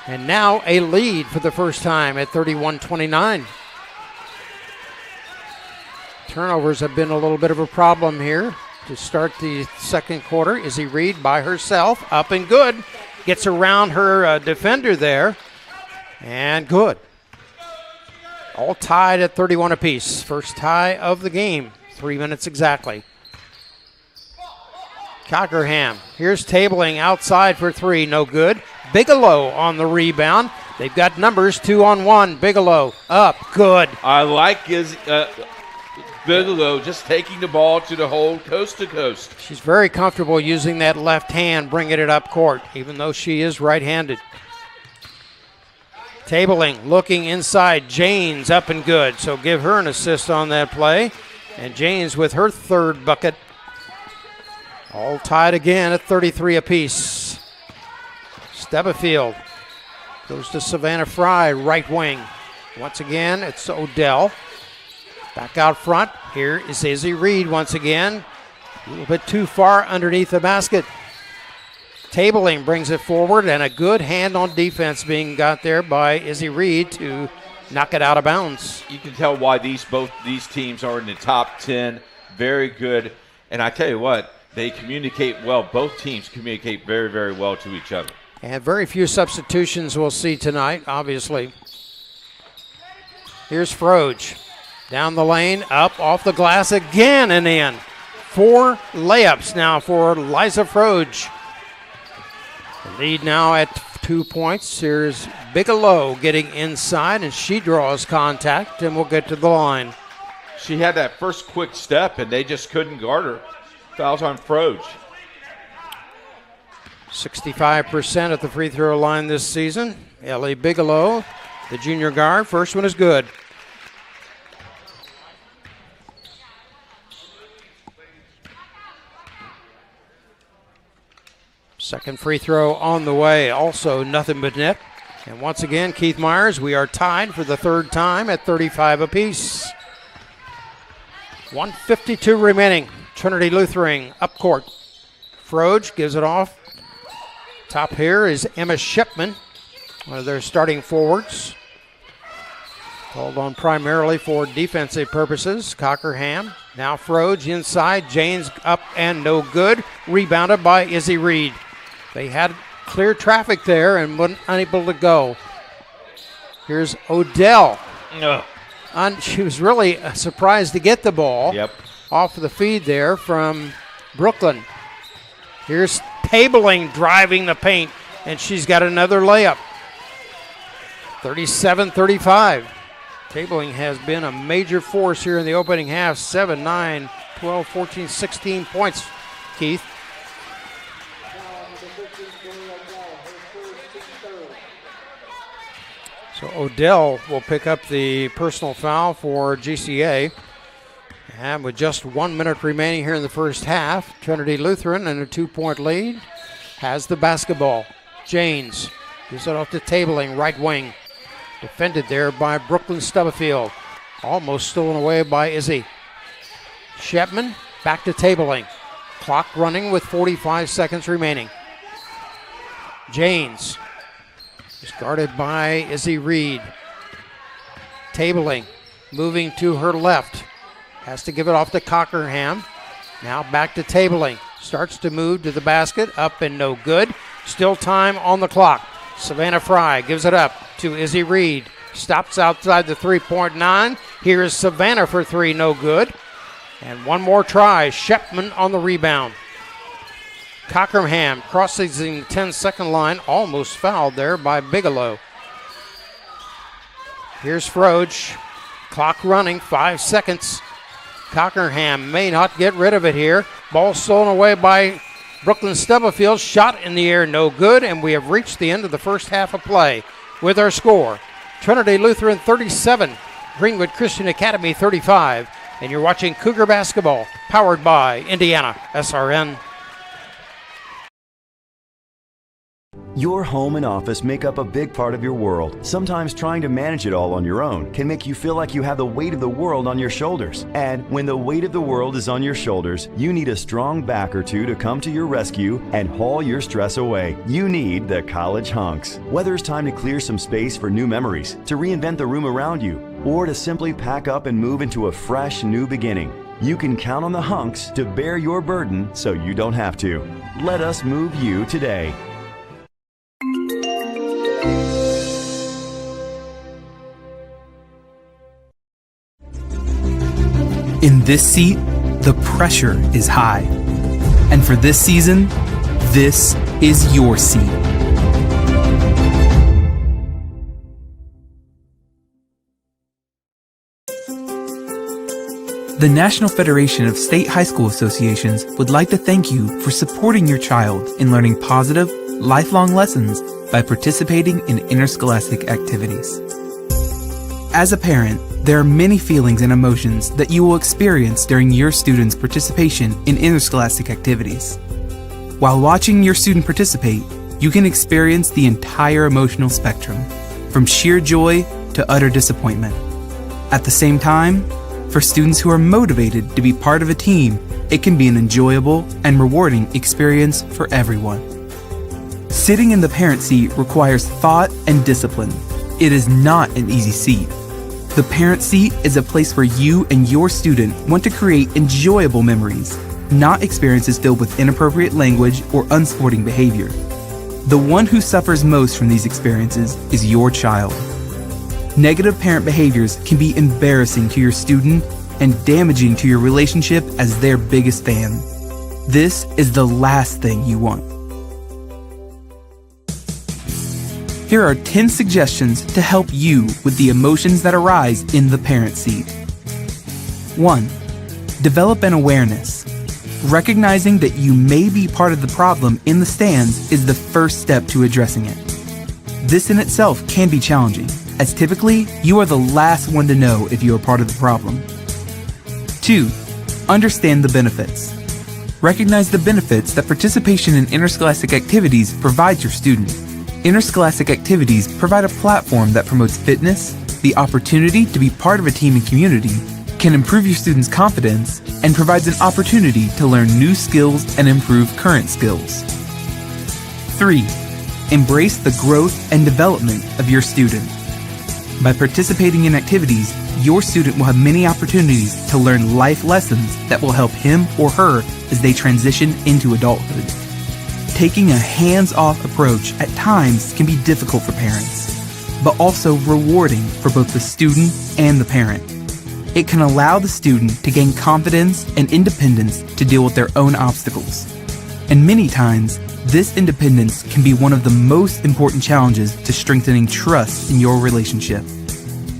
And now a lead for the first time at 31-29. Turnovers have been a little bit of a problem here to start the second quarter. Izzy Reed by herself, up and good. Gets around her defender there, and good. All tied at 31 apiece. First tie of the game, 3 minutes exactly. Cockerham, here's tabling outside for 3, no good. Bigelow on the rebound. They've got numbers 2-on-1. Bigelow up, good.
I like Bigelow just taking the ball to the hole coast to coast.
She's very comfortable using that left hand, bringing it up court, even though she is right-handed. Tabling, looking inside. Janes up and good, so give her an assist on that play. And Janes with her third bucket. All tied again at 33 apiece. Stubblefield goes to Savannah Fry, right wing. Once again, it's Odell. Back out front. Here is Izzy Reed once again. A little bit too far underneath the basket. Tabling brings it forward, and a good hand on defense being got there by Izzy Reed to knock it out of bounds.
You can tell why both these teams are in the top 10. Very good. And I tell you what, they communicate well. Both teams communicate very, very well to each other.
And very few substitutions we'll see tonight, obviously. Here's Froge. Down the lane, up, off the glass again and in. 4 layups now for Liza Froge. The lead now at 2 points. Here's Bigelow getting inside, and she draws contact, and we'll get to the line.
She had that first quick step, and they just couldn't guard her. Fouls on Froge.
65% at the free throw line this season. Ellie Bigelow, the junior guard. First one is good. Second free throw on the way. Also nothing but net. And once again, Keith Myers, we are tied for the third time at 35 apiece. 1:52 remaining. Trinity Lutheran up court. Froge gives it off. Top here is Emma Shipman, one of their starting forwards. Called on primarily for defensive purposes. Cockerham, now Froge inside. Janes up and no good. Rebounded by Izzy Reed. They had clear traffic there and were unable to go. Here's Odell. She was really surprised to get the ball.
Yep.
Off the feed there from Brooklyn. Here's Tabling driving the paint, and she's got another layup. 37-35. Tabling has been a major force here in the opening half. 7, 9, 12, 14, 16 points, Keith. So Odell will pick up the personal foul for GCA. And with just 1 minute remaining here in the first half, Trinity Lutheran in a 2-point lead has the basketball. Janes gives it off to Tabling, right wing. Defended there by Brooklyn Stubblefield. Almost stolen away by Izzy. Shepman back to Tabling. Clock running with 45 seconds remaining. Janes is guarded by Izzy Reed. Tabling moving to her left. Has to give it off to Cockerham. Now back to Tabling. Starts to move to the basket. Up and no good. Still time on the clock. Savannah Fry gives it up to Izzy Reed. Stops outside the 3-point line. Here is Savannah for 3, no good. And one more try. Shepman on the rebound. Cockerham crosses the 10-second line. Almost fouled there by Bigelow. Here's Froge. Clock running, 5 seconds. Cockerham may not get rid of it here. Ball stolen away by Brooklyn Stubblefield. Shot in the air, no good, and we have reached the end of the first half of play with our score. Trinity Lutheran 37, Greenwood Christian Academy 35, and you're watching Cougar Basketball, powered by Indiana SRN.
Your home and office make up a big part of your world. Sometimes trying to manage it all on your own can make you feel like you have the weight of the world on your shoulders. And when the weight of the world is on your shoulders, you need a strong back or two to come to your rescue and haul your stress away. You need the College Hunks. Whether it's time to clear some space for new memories, to reinvent the room around you, or to simply pack up and move into a fresh new beginning, you can count on the Hunks to bear your burden so you don't have to. Let us move you today.
In this seat, the pressure is high. And for this season, this is your seat. The National Federation of State High School Associations would like to thank you for supporting your child in learning positive, lifelong lessons by participating in interscholastic activities. As a parent, there are many feelings and emotions that you will experience during your student's participation in interscholastic activities. While watching your student participate, you can experience the entire emotional spectrum, from sheer joy to utter disappointment. At the same time, for students who are motivated to be part of a team, it can be an enjoyable and rewarding experience for everyone. Sitting in the parent seat requires thought and discipline. It is not an easy seat. The parent seat is a place where you and your student want to create enjoyable memories, not experiences filled with inappropriate language or unsporting behavior. The one who suffers most from these experiences is your child. Negative parent behaviors can be embarrassing to your student and damaging to your relationship as their biggest fan. This is the last thing you want. Here are 10 suggestions to help you with the emotions that arise in the parent seat. 1. Develop an awareness. Recognizing that you may be part of the problem in the stands is the first step to addressing it. This in itself can be challenging, as typically you are the last one to know if you are part of the problem. 2. Understand the benefits. Recognize the benefits that participation in interscholastic activities provides your student. Interscholastic activities provide a platform that promotes fitness, the opportunity to be part of a team and community, can improve your students' confidence, and provides an opportunity to learn new skills and improve current skills. 3. Embrace the growth and development of your student. By participating in activities, your student will have many opportunities to learn life lessons that will help him or her as they transition into adulthood. Taking a hands-off approach at times can be difficult for parents, but also rewarding for both the student and the parent. It can allow the student to gain confidence and independence to deal with their own obstacles. And many times, this independence can be one of the most important challenges to strengthening trust in your relationship.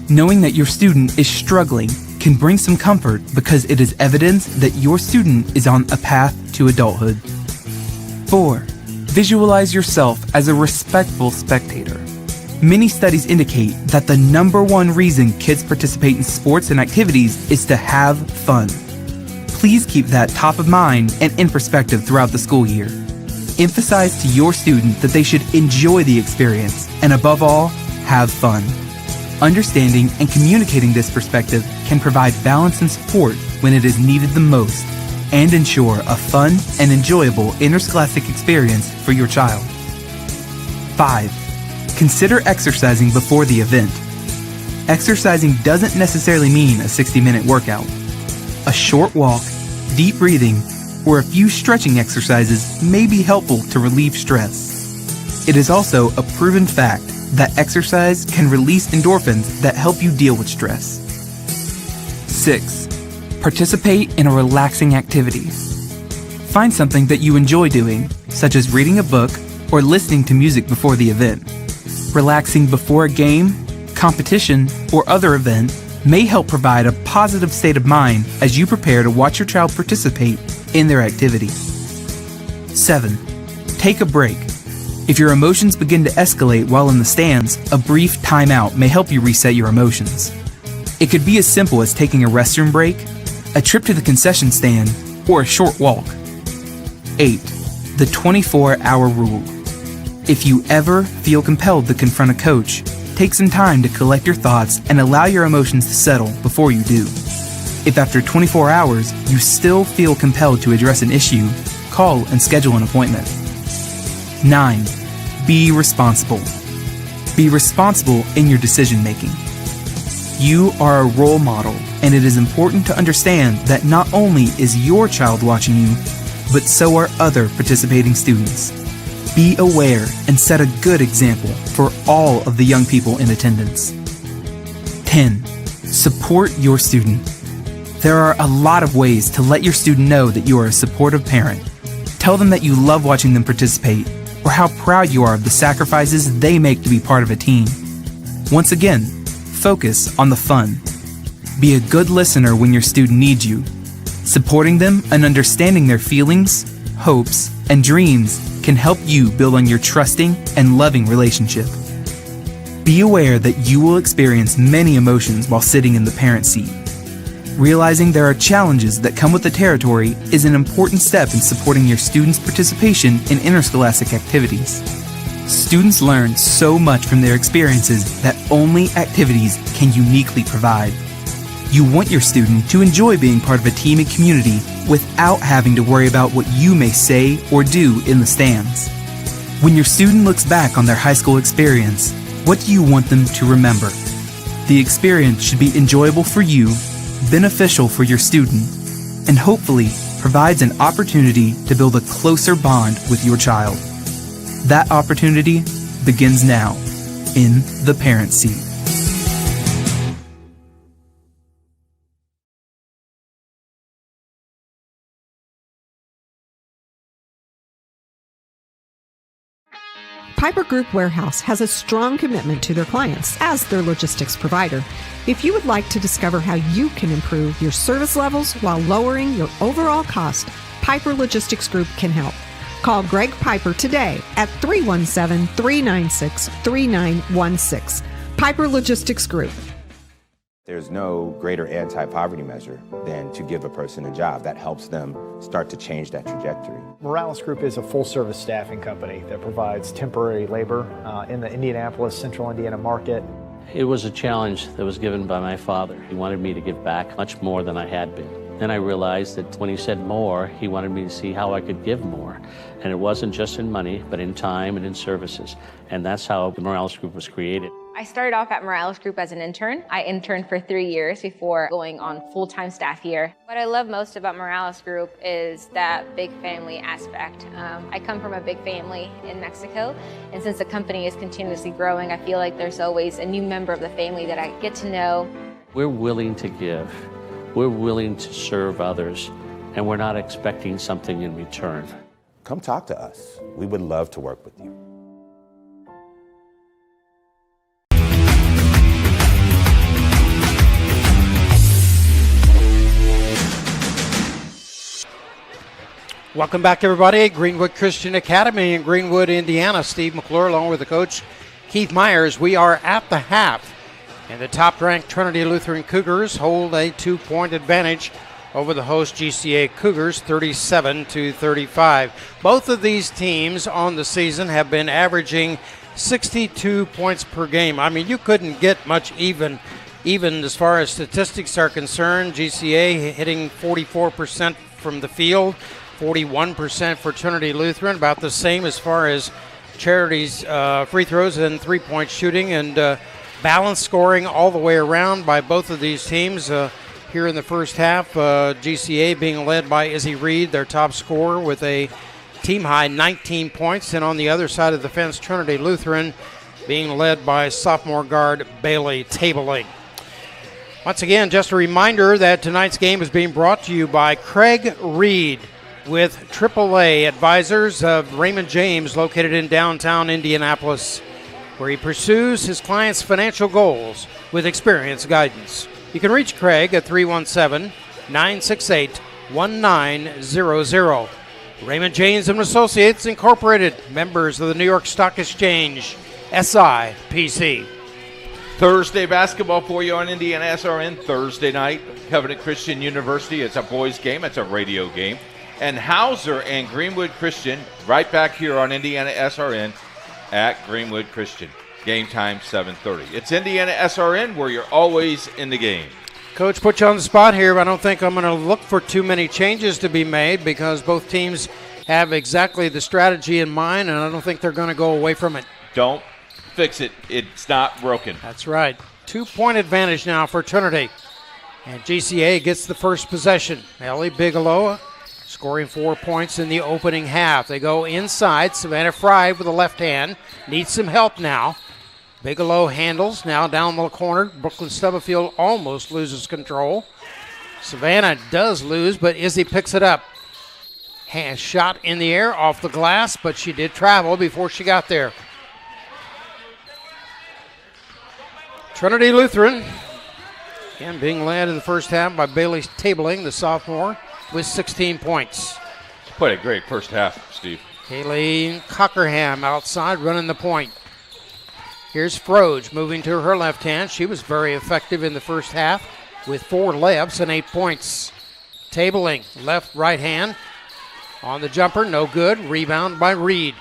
Knowing that your student is struggling can bring some comfort because it is evidence that your student is on a path to adulthood. 4. Visualize yourself as a respectful spectator. Many studies indicate that the number one reason kids participate in sports and activities is to have fun. Please keep that top of mind and in perspective throughout the school year. Emphasize to your student that they should enjoy the experience and, above all, have fun. Understanding and communicating this perspective can provide balance and support when it is needed the most, and ensure a fun and enjoyable interscholastic experience for your child. 5. Consider exercising before the event. Exercising doesn't necessarily mean a 60-minute workout. A short walk, deep breathing, or a few stretching exercises may be helpful to relieve stress. It is also a proven fact that exercise can release endorphins that help you deal with stress. 6. Participate in a relaxing activity. Find something that you enjoy doing, such as reading a book or listening to music before the event. Relaxing before a game, competition, or other event may help provide a positive state of mind as you prepare to watch your child participate in their activity. 7. Take a break. If your emotions begin to escalate while in the stands, a brief timeout may help you reset your emotions. It could be as simple as taking a restroom break, a trip to the concession stand, or a short walk. 8. The 24-hour rule. If you ever feel compelled to confront a coach, take some time to collect your thoughts and allow your emotions to settle before you do. If after 24 hours you still feel compelled to address an issue, call and schedule an appointment. 9. Be responsible. Be responsible in your decision making. You are a role model, and it is important to understand that not only is your child watching you, but so are other participating students. Be aware and set a good example for all of the young people in attendance. 10. Support your student. There are a lot of ways to let your student know that you are a supportive parent. Tell them that you love watching them participate, or how proud you are of the sacrifices they make to be part of a team. Once again, focus on the fun. Be a good listener when your student needs you. Supporting them and understanding their feelings, hopes, and dreams can help you build on your trusting and loving relationship. Be aware that you will experience many emotions while sitting in the parent seat. Realizing there are challenges that come with the territory is an important step in supporting your students' participation in interscholastic activities. Students learn so much from their experiences that only activities can uniquely provide. You want your student to enjoy being part of a team and community without having to worry about what you may say or do in the stands. When your student looks back on their high school experience, what do you want them to remember? The experience should be enjoyable for you, beneficial for your student, and hopefully provides an opportunity to build a closer bond with your child. That opportunity begins now in the parent seat.
Piper Group Warehouse has a strong commitment to their clients as their logistics provider. If you would like to discover how you can improve your service levels while lowering your overall cost, Piper Logistics Group can help. Call Greg Piper today at 317-396-3916. Piper Logistics Group.
There's no greater anti-poverty measure than to give a person a job. That helps them start to change that trajectory.
Morales Group is a full-service staffing company that provides temporary labor in the Indianapolis, Central Indiana market.
It was a challenge that was given by my father. He wanted me to give back much more than I had been. Then I realized that when he said more, he wanted me to see how I could give more. And it wasn't just in money, but in time and in services. And that's how the Morales Group was created.
I started off at Morales Group as an intern. I interned for 3 years before going on full-time staff here. What I love most about Morales Group is that big family aspect. I come from a big family in Mexico, and since the company is continuously growing, I feel like there's always a new member of the family that I get to know.
We're willing to give. We're willing to serve others, and we're not expecting something in return.
Come talk to us. We would love to work with you.
Welcome back, everybody. Greenwood Christian Academy in Greenwood, Indiana. Steve McClure along with the coach, Keith Myers. We are at the half, and the top-ranked Trinity Lutheran Cougars hold a 2-point advantage over the host GCA Cougars, 37-35. Both of these teams on the season have been averaging 62 points per game. I mean, you couldn't get much even as far as statistics are concerned. GCA hitting 44% from the field, 41% for Trinity Lutheran, about the same as far as Charity's free throws and three-point shooting, and balanced scoring all the way around by both of these teams. Here in the first half, GCA being led by Izzy Reed, their top scorer, with a team-high 19 points. And on the other side of the fence, Trinity Lutheran being led by sophomore guard Bailey Tabling. Once again, just a reminder that tonight's game is being brought to you by Craig Reed with AAA Advisors of Raymond James, located in downtown Indianapolis. where he pursues his clients' financial goals with experienced guidance. You can reach Craig at 317-968-1900. Raymond James and Associates Incorporated, members of the New York Stock Exchange, SIPC.
Thursday basketball for you on Indiana SRN. Thursday night, Covenant Christian University. It's a boys game. It's a radio game. And Hauser and Greenwood Christian right back here on Indiana SRN at Greenwood Christian. Game time 7:30. It's Indiana SRN where you're always in the game.
Coach, put you on the spot here, but I don't think I'm going to look for too many changes to be made because both teams have exactly the strategy in mind, and I don't think they're going to go away from it.
Don't fix it. It's not broken.
That's right. 2-point advantage now for Trinity. And GCA gets the first possession. Ellie Bigelow scoring 4 points in the opening half. They go inside. Savannah Fry with the left hand. Needs some help now. Bigelow handles, now down the corner. Brooklyn Stubblefield almost loses control. Savannah does lose, but Izzy picks it up. Hand shot in the air off the glass, but she did travel before she got there. Trinity Lutheran, again being led in the first half by Bailey Tabling, the sophomore, with 16 points.
Played a great first half, Steve.
Kayleen Cockerham outside running the point. Here's Froge moving to her left hand. She was very effective in the first half with 4 layups and 8 points. Tabling, left, right hand. On the jumper, no good. Rebound by Reed.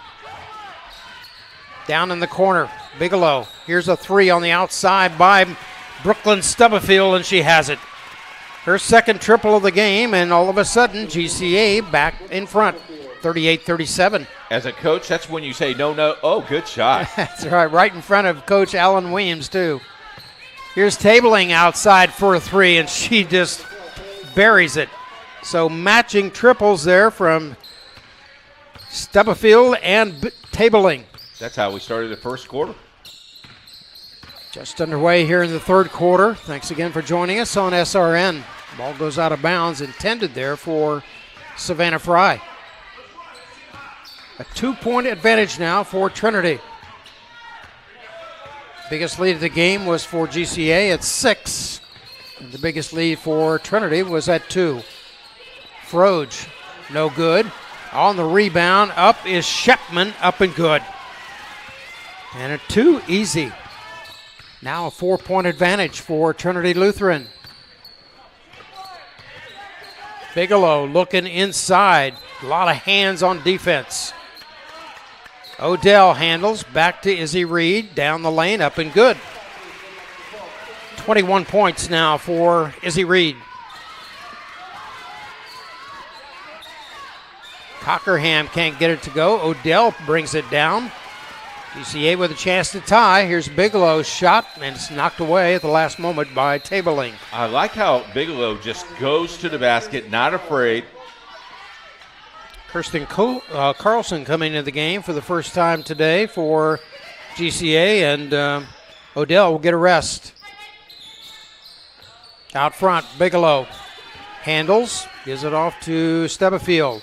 Down in the corner, Bigelow. Here's a 3 on the outside by Brooklyn Stubblefield, and she has it. Her second triple of the game, and all of a sudden, GCA back in front, 38-37.
As a coach, that's when you say, no, oh, good shot.
That's right in front of Coach Alan Williams, too. Here's Tabling outside for a 3, and she just buries it. So matching triples there from Stubblefield and Tabling.
That's how we started the first quarter.
Just underway here in the third quarter. Thanks again for joining us on SRN. Ball goes out of bounds, intended there for Savannah Fry. A 2-point advantage now for Trinity. Biggest lead of the game was for GCA at 6. And the biggest lead for Trinity was at 2. Froge, no good. On the rebound, up is Shepman, up and good. And a 2 easy. Now a 4-point advantage for Trinity Lutheran. Bigelow looking inside. A lot of hands on defense. Odell handles, back to Izzy Reed, down the lane, up and good. 21 points now for Izzy Reed. Cockerham can't get it to go. Odell brings it down. GCA with a chance to tie. Here's Bigelow's shot, and it's knocked away at the last moment by Tabling.
I like how Bigelow just goes to the basket, not afraid.
Kirsten Carlson coming into the game for the first time today for GCA, and Odell will get a rest. Out front, Bigelow handles, gives it off to Stubblefield.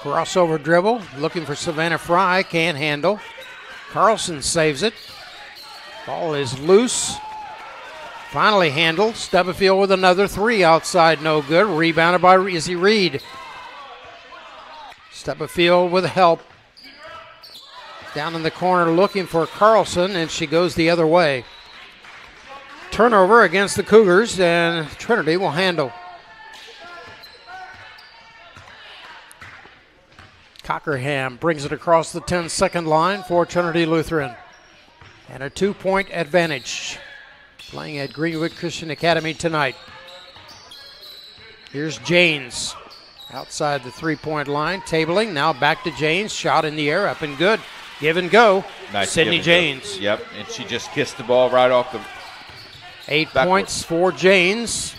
Crossover dribble, looking for Savannah Fry, can't handle. Carlson saves it. Ball is loose. Finally handled. Stubblefield with another 3 outside, no good. Rebounded by Izzy Reed. Stubblefield with help. Down in the corner looking for Carlson, and she goes the other way. Turnover against the Cougars, and Trinity will handle. Cockerham brings it across the 10-second line for Trinity Lutheran. And a 2-point advantage. Playing at Greenwood Christian Academy tonight. Here's Janes. Outside the 3-point line, Tabling, now back to Janes, shot in the air, up and good. Give and go,
Nice
Sydney
give and
Janes.
go. Yep, and she just kissed the ball right off the
8
backwards.
points for Janes,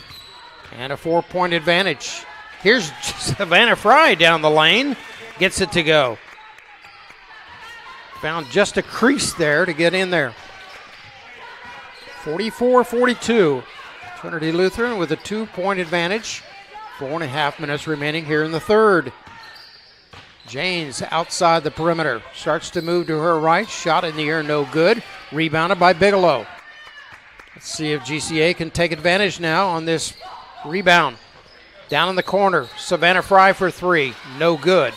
and a 4-point advantage. Here's Savannah Fry down the lane, gets it to go. Found just a crease there to get in there. 44-42. Trinity Lutheran with a 2-point advantage. 4.5 minutes remaining here in the third. Janes outside the perimeter. Starts to move to her right. Shot in the air, no good. Rebounded by Bigelow. Let's see if GCA can take advantage now on this rebound. Down in the corner, Savannah Fry for three. No good.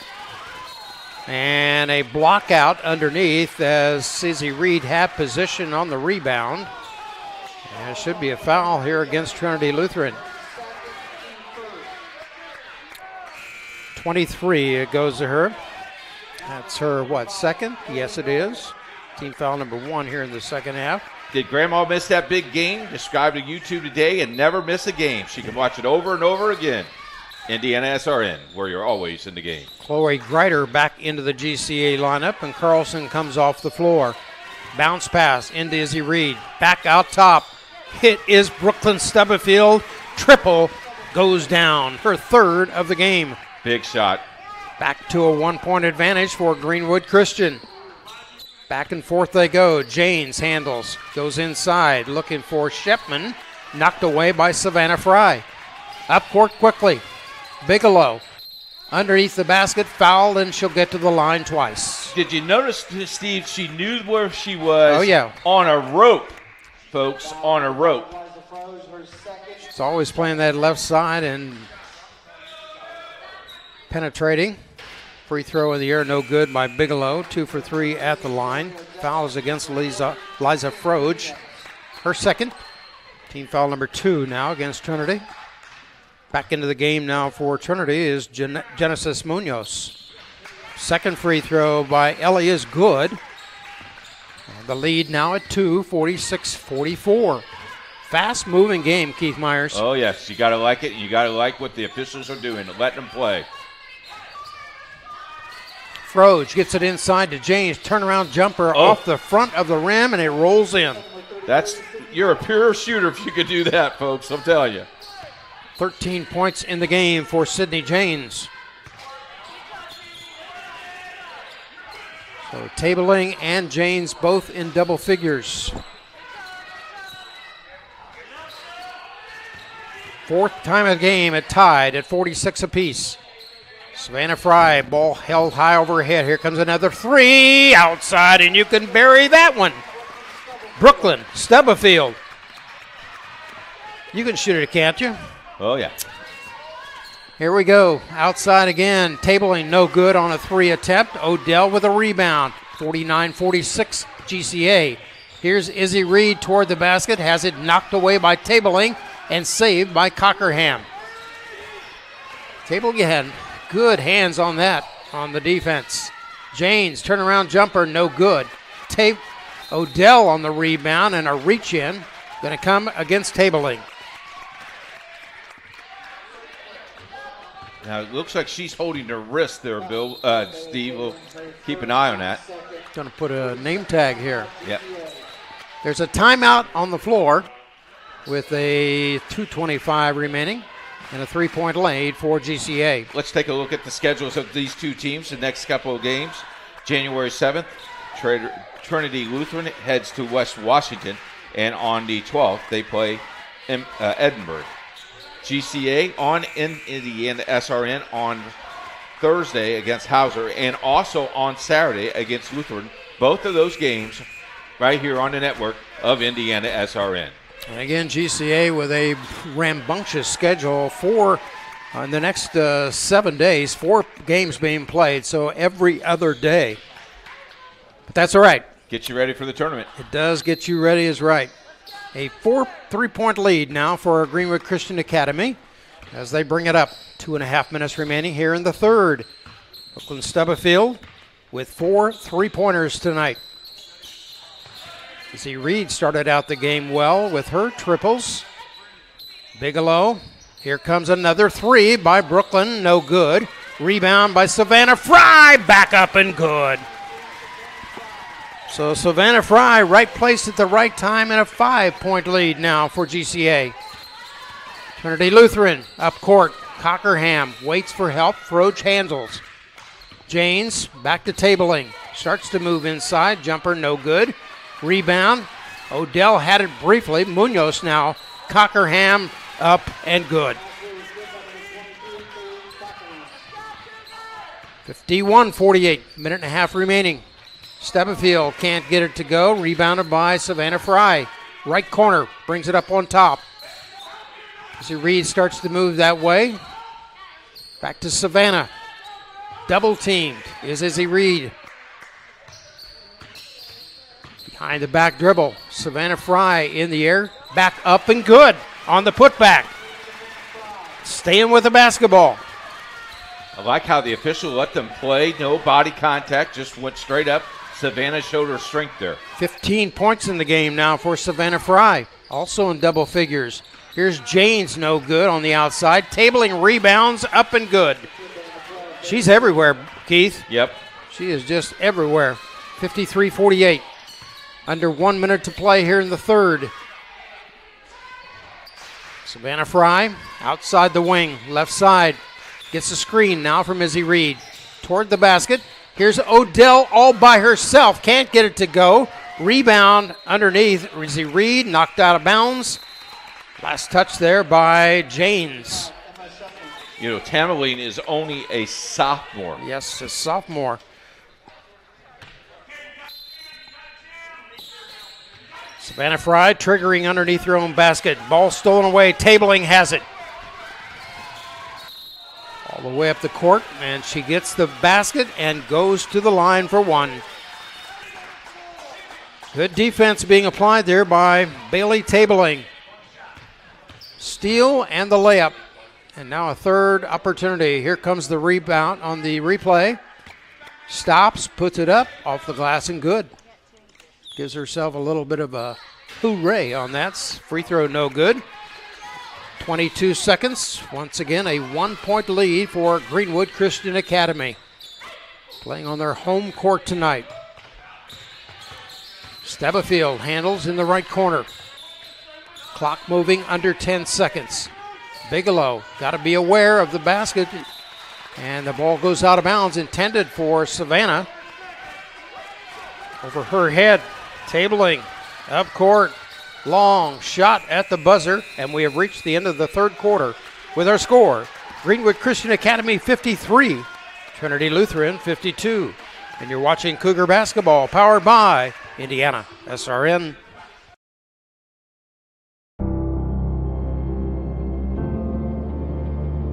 And a block out underneath as Izzy Reed had position on the rebound. And it should be a foul here against Trinity Lutheran. 23, it goes to her. That's her, second? Yes, it is. Team foul number 1 here in the second half.
Did Grandma miss that big game? Subscribe to YouTube today and never miss a game. She can watch it over and over again. Indiana SRN, where you're always in the game.
Chloe Greider back into the GCA lineup, and Carlson comes off the floor. Bounce pass into Izzy Reed. Back out top. Hit is Brooklyn Stubblefield. Triple goes down. Her third of the game.
Big shot.
Back to a 1-point advantage for Greenwood Christian. Back and forth they go. Janes handles. Goes inside. Looking for Shepman. Knocked away by Savannah Fry. Up court quickly. Bigelow. Underneath the basket. Fouled, and she'll get to the line twice.
Did you notice, Steve, she knew where she was?
Oh, yeah.
On a rope, folks. On a rope.
She's always playing that left side and penetrating. Free throw in the air, no good by Bigelow. 2 for 3 at the line. Fouls against Liza Froge. Her second. Team foul number 2 now against Trinity. Back into the game now for Trinity is Genesis Munoz. Second free throw by Ellie is good. And the lead now at 2, 46-44. Fast-moving game, Keith Myers.
Oh, yes. You got to like it. You got to like what the officials are doing, letting them play.
Froge gets it inside to James. Turnaround jumper off the front of the rim, and it rolls in.
You're a pure shooter if you could do that, folks. I'm telling you.
13 points in the game for Sydney Janes. So Tabling and Janes both in double figures. Fourth time of the game, it tied at 46 apiece. Savannah Fry, ball held high overhead. Here comes another three outside, and you can bury that one. Brooklyn Stubblefield. You can shoot it, can't you?
Oh, yeah.
Here we go. Outside again. Tabling no good on a 3 attempt. Odell with a rebound. 49-46 GCA. Here's Izzy Reed toward the basket. Has it knocked away by Tabling and saved by Cockerham. Tabling had good hands on that on the defense. Janes, turnaround jumper, no good. Odell on the rebound and a reach in. Going to come against Tabling.
Now, it looks like she's holding her wrist there, Bill. Steve, we'll keep an eye on that.
Going to put a name tag here.
Yep.
There's a timeout on the floor with a 2:25 remaining and a 3-point lead for GCA.
Let's take a look at the schedules of these two teams the next couple of games. January 7th, Trinity Lutheran heads to West Washington, and on the 12th, they play Edinburgh. GCA on Indiana SRN on Thursday against Hauser, and also on Saturday against Lutheran. Both of those games right here on the network of Indiana SRN.
And again, GCA with a rambunctious schedule for in the next 7 days, 4 games being played, so every other day. But that's all right.
Get you ready for the tournament.
It does get you ready is right. A 3-point lead now for Greenwood Christian Academy as they bring it up. 2.5 minutes remaining here in the third. Brooklyn Stubblefield with 4 3-pointers tonight. Izzy Reed started out the game well with her triples. Bigelow. Here comes another 3 by Brooklyn. No good. Rebound by Savannah Fry. Back up and good. So Savannah Fry, right place at the right time, and a 5-point lead now for GCA. Trinity Lutheran up court. Cockerham waits for help. Froge handles. Janes back to Tabling. Starts to move inside. Jumper no good. Rebound. Odell had it briefly. Munoz now. Cockerham up and good. 51-48, minute and a half remaining. Stubblefield can't get it to go. Rebounded by Savannah Fry. Right corner, brings it up on top. Izzy Reed starts to move that way. Back to Savannah. Double teamed is Izzy Reed. Behind the back dribble. Savannah Fry in the air. Back up and good on the putback. Staying with the basketball.
I like how the official let them play. No body contact, just went straight up. Savannah showed her strength there.
15 points in the game now for Savannah Fry. Also in double figures. Here's Janes, no good on the outside. Tabling rebounds, up and good. She's everywhere, Keith.
Yep.
She is just everywhere. 53-48. Under 1 minute to play here in the third. Savannah Fry outside the wing, left side. Gets a screen now from Izzy Reed. Toward the basket. Here's Odell all by herself. Can't get it to go. Rebound underneath. Izzy Reed knocked out of bounds. Last touch there by Janes.
You know, Tamerlane is only a sophomore.
Yes, a sophomore. Savannah Fry triggering underneath her own basket. Ball stolen away. Tabling has it. All the way up the court, and she gets the basket and goes to the line for one. Good defense being applied there by Bailey Tabling. Steal and the layup. And now a third opportunity. Here comes the rebound on the replay. Stops, puts it up, off the glass and good. Gives herself a little bit of a hooray on that. Free throw no good. 22 seconds. Once again, a 1 point lead for Greenwood Christian Academy. Playing on their home court tonight. Stubblefield handles in the right corner. Clock moving under 10 seconds. Bigelow got to be aware of the basket. And the ball goes out of bounds, intended for Savannah. Over her head. Tabling up court. Long shot at the buzzer, and we have reached the end of the third quarter with our score. Greenwood Christian Academy 53, Trinity Lutheran 52. And you're watching Cougar Basketball, powered by Indiana SRN.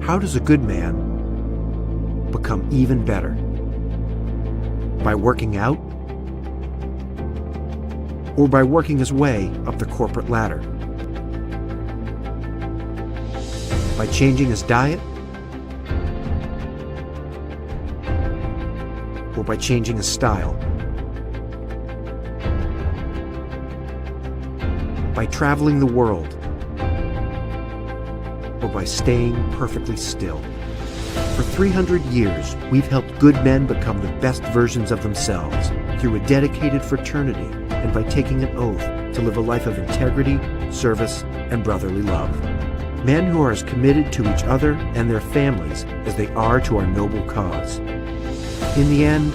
How does a good man become even better? By working out? Or by working his way up the corporate ladder? By changing his diet? Or by changing his style? By traveling the world? Or by staying perfectly still? For 300 years, we've helped good men become the best versions of themselves through a dedicated fraternity and by taking an oath to live a life of integrity, service, and brotherly love. Men who are as committed to each other and their families as they are to our noble cause. In the end,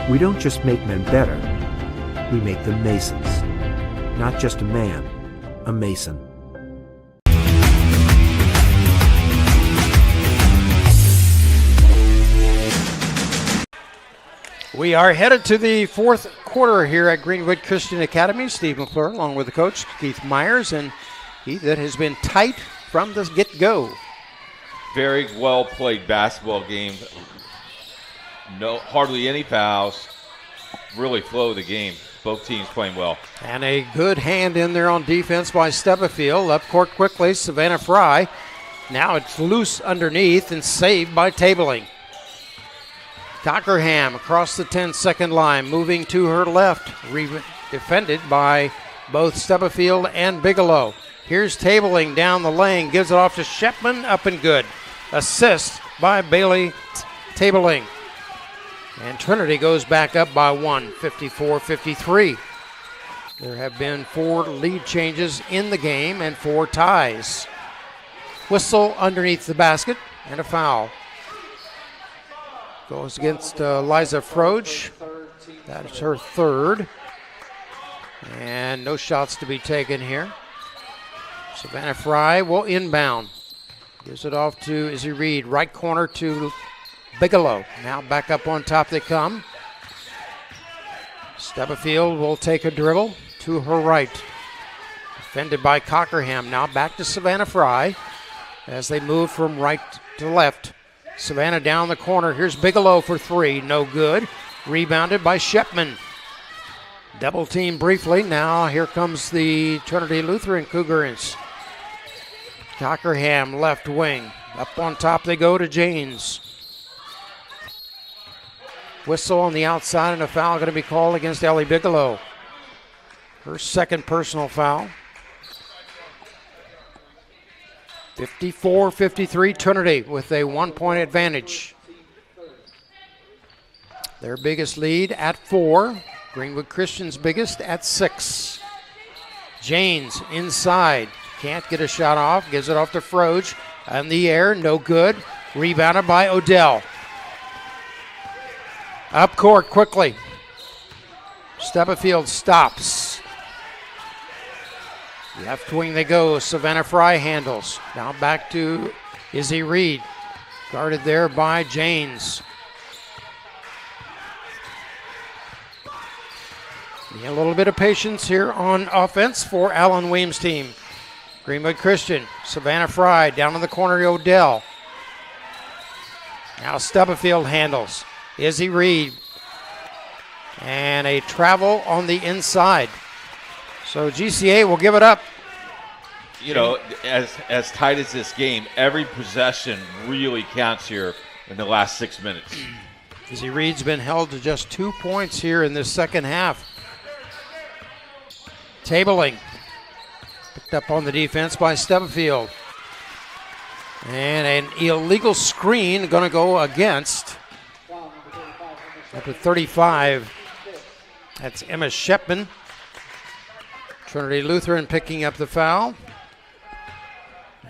we don't just make men better, we make them Masons. Not just a man, a Mason.
We are headed to the fourth quarter here at Greenwood Christian Academy. Steve McClure along with the coach, Keith Myers, and he that has been tight from the get-go.
Very well played basketball game. No, hardly any fouls. Really flow the game. Both teams playing well.
And a good hand in there on defense by Stubblefield. Up court quickly, Savannah Fry. Now it's loose underneath and saved by Tabling. Cockerham across the 10-second line, moving to her left, defended by both Stubblefield and Bigelow. Here's Tabling down the lane, gives it off to Shepman, up and good. Assist by Bailey Tabling. And Trinity goes back up by one, 54-53. There have been 4 lead changes in the game and 4 ties. Whistle underneath the basket and a foul. Goes against Liza Froge. That's her third. And no shots to be taken here. Savannah Fry will inbound. Gives it off to Izzy Reed. Right corner to Bigelow. Now back up on top they come. Stubblefield will take a dribble to her right. Defended by Cockerham. Now back to Savannah Fry as they move from right to left. Savannah down the corner. Here's Bigelow for three. No good. Rebounded by Shepman. Double team briefly. Now here comes the Trinity Lutheran Cougars. Cockerham left wing. Up on top they go to Janes. Whistle on the outside and a foul going to be called against Ellie Bigelow. Her second personal foul. 54-53 Trinity with a 1-point advantage. Their biggest lead at 4. Greenwood Christian's biggest at 6. Janes inside. Can't get a shot off. Gives it off to Froge. In the air, no good. Rebounded by Odell. Up court quickly. Stubblefield stops. Left wing they go. Savannah Fry handles. Now back to Izzy Reed. Guarded there by Janes. A little bit of patience here on offense for Alan Weems' team. Greenwood Christian. Savannah Fry down in the corner to Odell. Now Stubblefield handles. Izzy Reed. And a travel on the inside. So GCA will give it up.
You know, as tight as this game, every possession really counts here in the last 6 minutes.
Izzy Reed's been held to just 2 points here in this second half. Tabling. Picked up on the defense by Stubblefield. And an illegal screen going to go against. Number 35. That's Emma Shepman. Trinity Lutheran picking up the foul.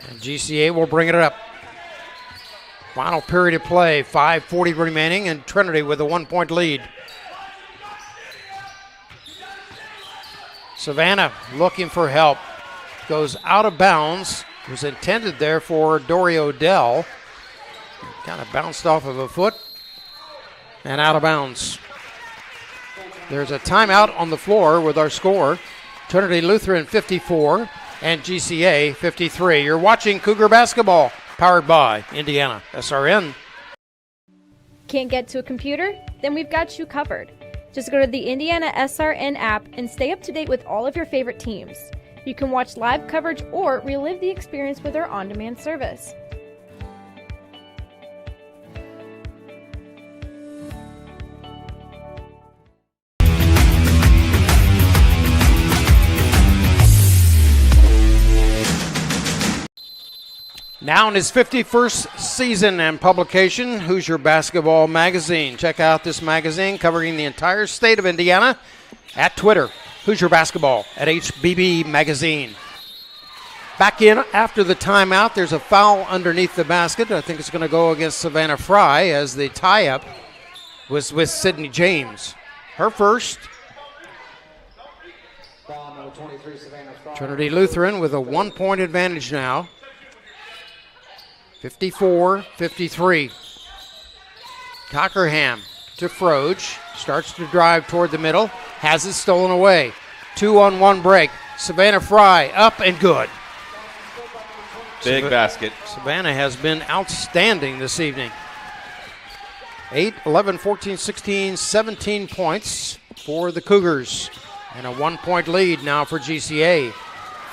And GCA will bring it up. Final period of play. 5:40 remaining and Trinity with a 1-point lead. Savannah looking for help. Goes out of bounds. It was intended there for Dory Odell. Kind of bounced off of a foot and out of bounds. There's a timeout on the floor with our score. Trinity Lutheran 54 and GCA 53. You're watching Cougar Basketball, powered by Indiana SRN.
Can't get to a computer? Then we've got you covered. Just go to the Indiana SRN app and stay up to date with all of your favorite teams. You can watch live coverage or relive the experience with our on-demand service.
Now in his 51st season and publication, Hoosier Basketball Magazine. Check out this magazine covering the entire state of Indiana at Twitter, Hoosier Basketball at HBB Magazine. Back in after the timeout, there's a foul underneath the basket. I think it's going to go against Savannah Fry as the tie-up was with Sydney James. Her first. Trinity Lutheran with a 1-point advantage now. 54-53. Cockerham to Froge. Starts to drive toward the middle. Has it stolen away. 2-on-1 break. Savannah Fry up and good.
Big basket.
Savannah has been outstanding this evening. 8, 11, 14, 16, 17 points for the Cougars. And a 1-point lead now for GCA.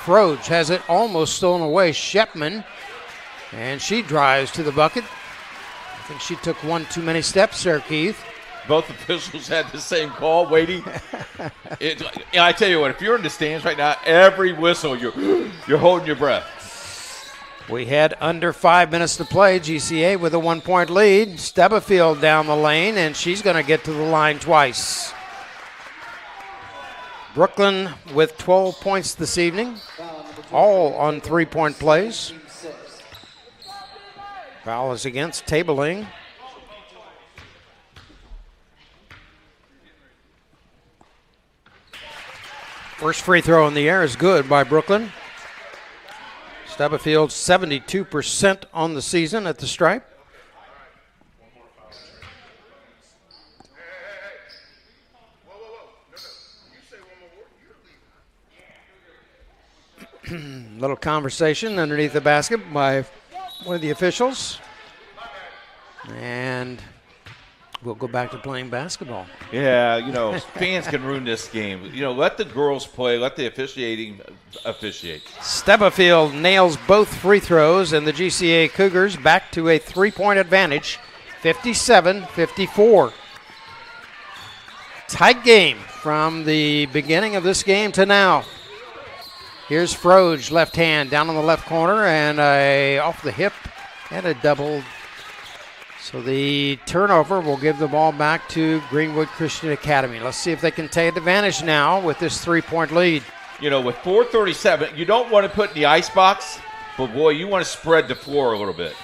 Froge has it almost stolen away. Shepman. And she drives to the bucket. I think she took one too many steps there, Keith.
Both officials had the same call, Wadey. I tell you what, if you're in the stands right now, every whistle, you're holding your breath.
We had under 5 minutes to play. GCA with a 1-point lead. Stubblefield down the lane, and she's going to get to the line twice. Brooklyn with 12 points this evening, all on 3-point plays. Foul is against Tabling. First free throw in the air is good by Brooklyn. Stubblefield 72% on the season at the stripe. Little conversation underneath the basket by one of the officials. And we'll go back to playing basketball.
Yeah, fans can ruin this game. Let the girls play. Let the officiating officiate.
Stubblefield nails both free throws, and the GCA Cougars back to a 3-point advantage, 57-54. Tight game from the beginning of this game to now. Here's Froge, left hand, down on the left corner, and off the hip, and a double. So the turnover will give the ball back to Greenwood Christian Academy. Let's see if they can take advantage now with this 3-point lead.
With 4:37, you don't want to put in the icebox, but boy, you want to spread the floor a little bit.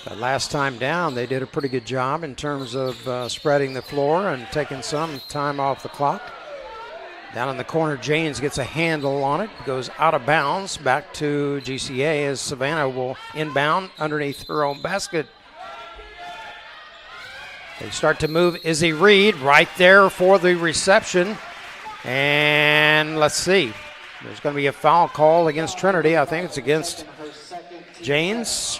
But last time down, they did a pretty good job in terms of spreading the floor and taking some time off the clock. Down in the corner, Janes gets a handle on it, goes out of bounds, back to GCA as Savannah will inbound underneath her own basket. They start to move Izzy Reed right there for the reception. And let's see. There's going to be a foul call against Trinity. I think it's against Janes.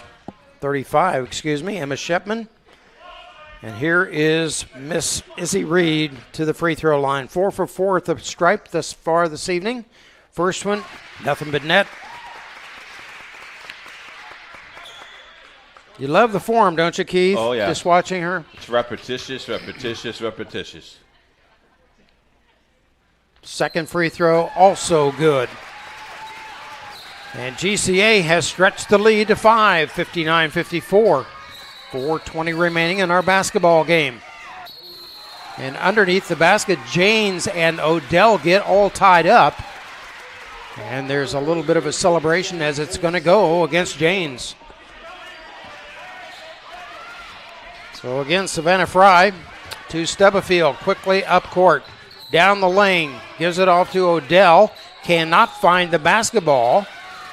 35, Emma Shepman. And here is Miss Izzy Reed to the free throw line. 4 for 4 at the stripe thus far this evening. First one, nothing but net. You love the form, don't you, Keith?
Oh, yeah.
Just watching her.
It's repetitious.
Second free throw, also good. And GCA has stretched the lead to 5, 59-54. 4:20 remaining in our basketball game. And underneath the basket, Janes and Odell get all tied up. And there's a little bit of a celebration as it's going to go against Janes. So again, Savannah Fry to Stubblefield, quickly up court, down the lane, gives it off to Odell, cannot find the basketball,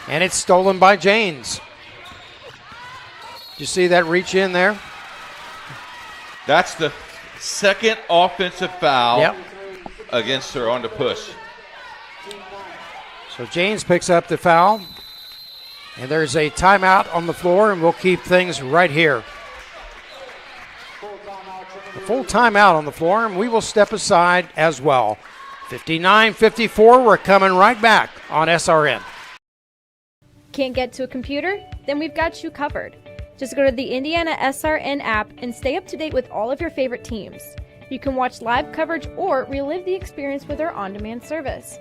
and it's stolen by Janes. Did you see that reach in there?
That's the second offensive foul against her on the push.
So Janes picks up the foul, and there's a timeout on the floor, and we'll keep things right here. A full timeout on the floor, and we will step aside as well. 59-54, we're coming right back on SRN.
Can't get to a computer? Then we've got you covered. Just go to the Indiana SRN app and stay up to date with all of your favorite teams. You can watch live coverage or relive the experience with our on-demand service.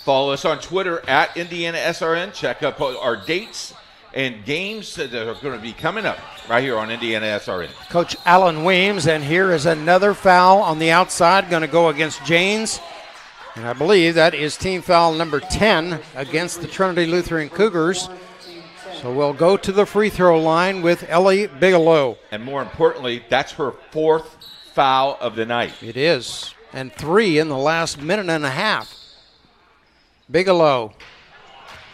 Follow us on Twitter at Indiana SRN. Check up our dates and games that are going to be coming up right here on Indiana SRN.
Coach Alan Weems, and here is another foul on the outside, going to go against Janes. And I believe that is team foul number 10 against the Trinity Lutheran Cougars. So we'll go to the free throw line with Ellie Bigelow.
And more importantly, that's her fourth foul of the night.
It is, and 3 in the last minute and a half. Bigelow,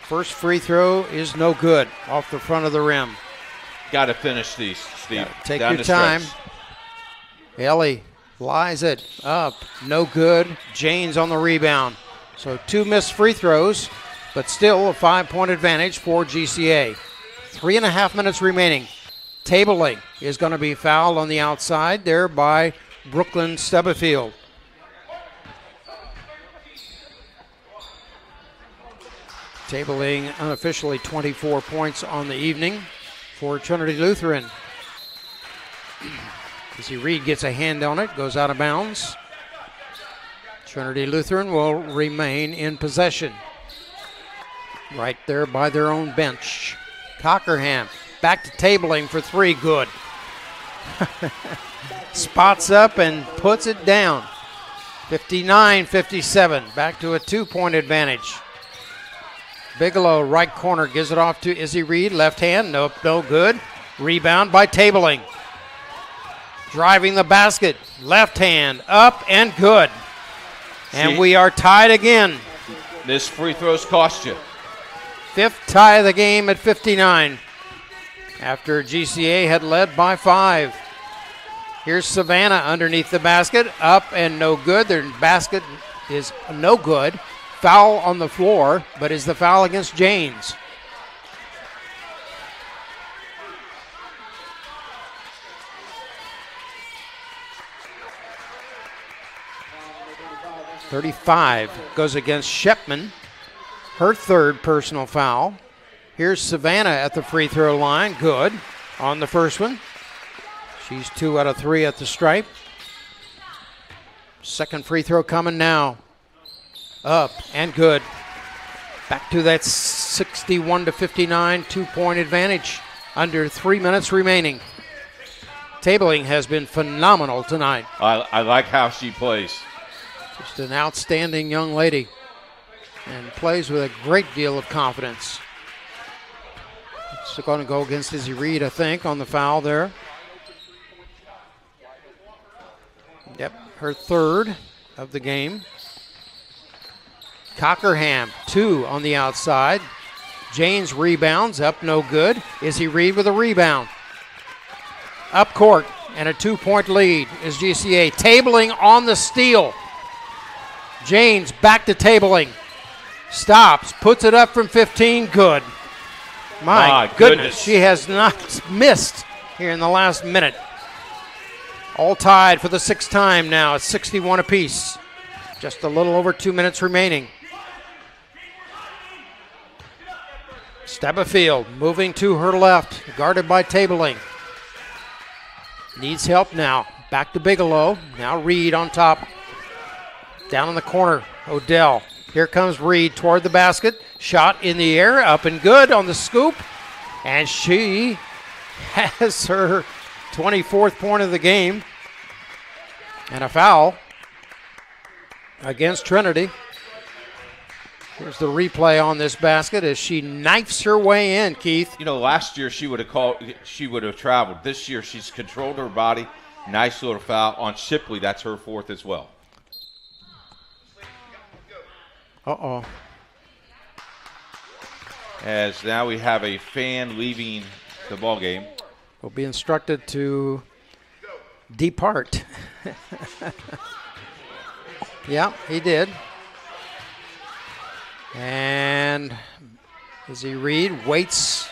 first free throw is no good, off the front of the rim.
Got to finish these, Steve.
Take your time. Ellie flies it up, no good. Janes on the rebound. So 2 missed free throws, but still a 5-point advantage for GCA. 3.5 minutes remaining. Tabling is going to be fouled on the outside there by Brooklyn Stubblefield. Tabling unofficially 24 points on the evening for Trinity Lutheran. Izzy Reed gets a hand on it, goes out of bounds. Trinity Lutheran will remain in possession. Right there by their own bench. Cockerham back to Tabling for 3, good. Spots up and puts it down. 59-57, back to a 2-point advantage. Bigelow, right corner, gives it off to Izzy Reed. Left hand, nope, no good. Rebound by Tabling. Driving the basket. Left hand, up and good. And we are tied again.
This free throws cost you.
Fifth tie of the game at 59 after GCA had led by 5. Here's Savannah underneath the basket, up and no good. Their basket is no good. Foul on the floor, but is the foul against Janes. .35 goes against Shepman. Her third personal foul. Here's Savannah at the free throw line. Good on the first one. She's 2 out of 3 at the stripe. Second free throw coming now. Up and good. Back to that 61-59 2-point advantage. Under 3 minutes remaining. Tabling has been phenomenal tonight.
I like how she plays.
Just an outstanding young lady. And plays with a great deal of confidence. It's going to go against Izzy Reed, I think, on the foul there. Yep, her third of the game. Cockerham, 2 on the outside. Janes rebounds, up no good. Izzy Reed with a rebound. Up court, and a 2-point lead is GCA. Tabling on the steal. Janes back to Tabling. Stops, puts it up from 15, good. My goodness, she has not missed here in the last minute. All tied for the 6th time now. It's 61 apiece. Just a little over 2 minutes remaining. Stubblefield moving to her left, guarded by Tabling. Needs help now. Back to Bigelow. Now Reed on top. Down in the corner, Odell. Here comes Reed toward the basket. Shot in the air, up and good on the scoop. And she has her 24th point of the game. And a foul against Trinity. Here's the replay on this basket as she knifes her way in, Keith.
You know, last year she would have traveled. This year she's controlled her body. Nice little foul on Shipley. That's her 4th as well.
Uh-oh.
As now we have a fan leaving the ball game.
Will be instructed to depart. Yeah, he did. And Izzy Reed waits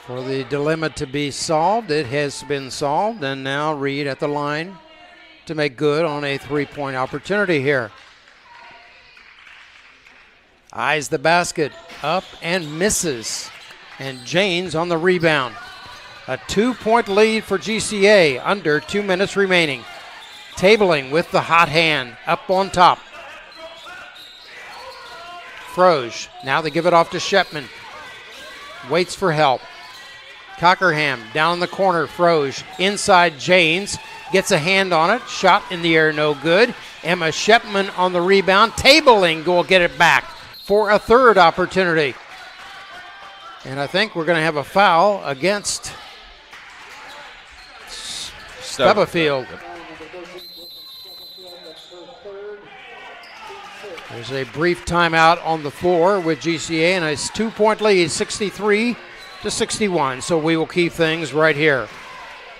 for the dilemma to be solved. It has been solved, and now Reed at the line to make good on a 3-point opportunity here. Eyes the basket, up and misses. And Janes on the rebound. A 2-point lead for GCA, under 2 minutes remaining. Tabling with the hot hand, up on top. Froge, now they give it off to Shepman. Waits for help. Cockerham down in the corner, Froge inside Janes. Gets a hand on it, shot in the air, no good. Emma Shepman on the rebound. Tabling will get it back for a 3rd opportunity. And I think we're going to have a foul against Stubblefield. There's a brief timeout on the floor with GCA, and it's 2-point lead, 63-61. So we will keep things right here.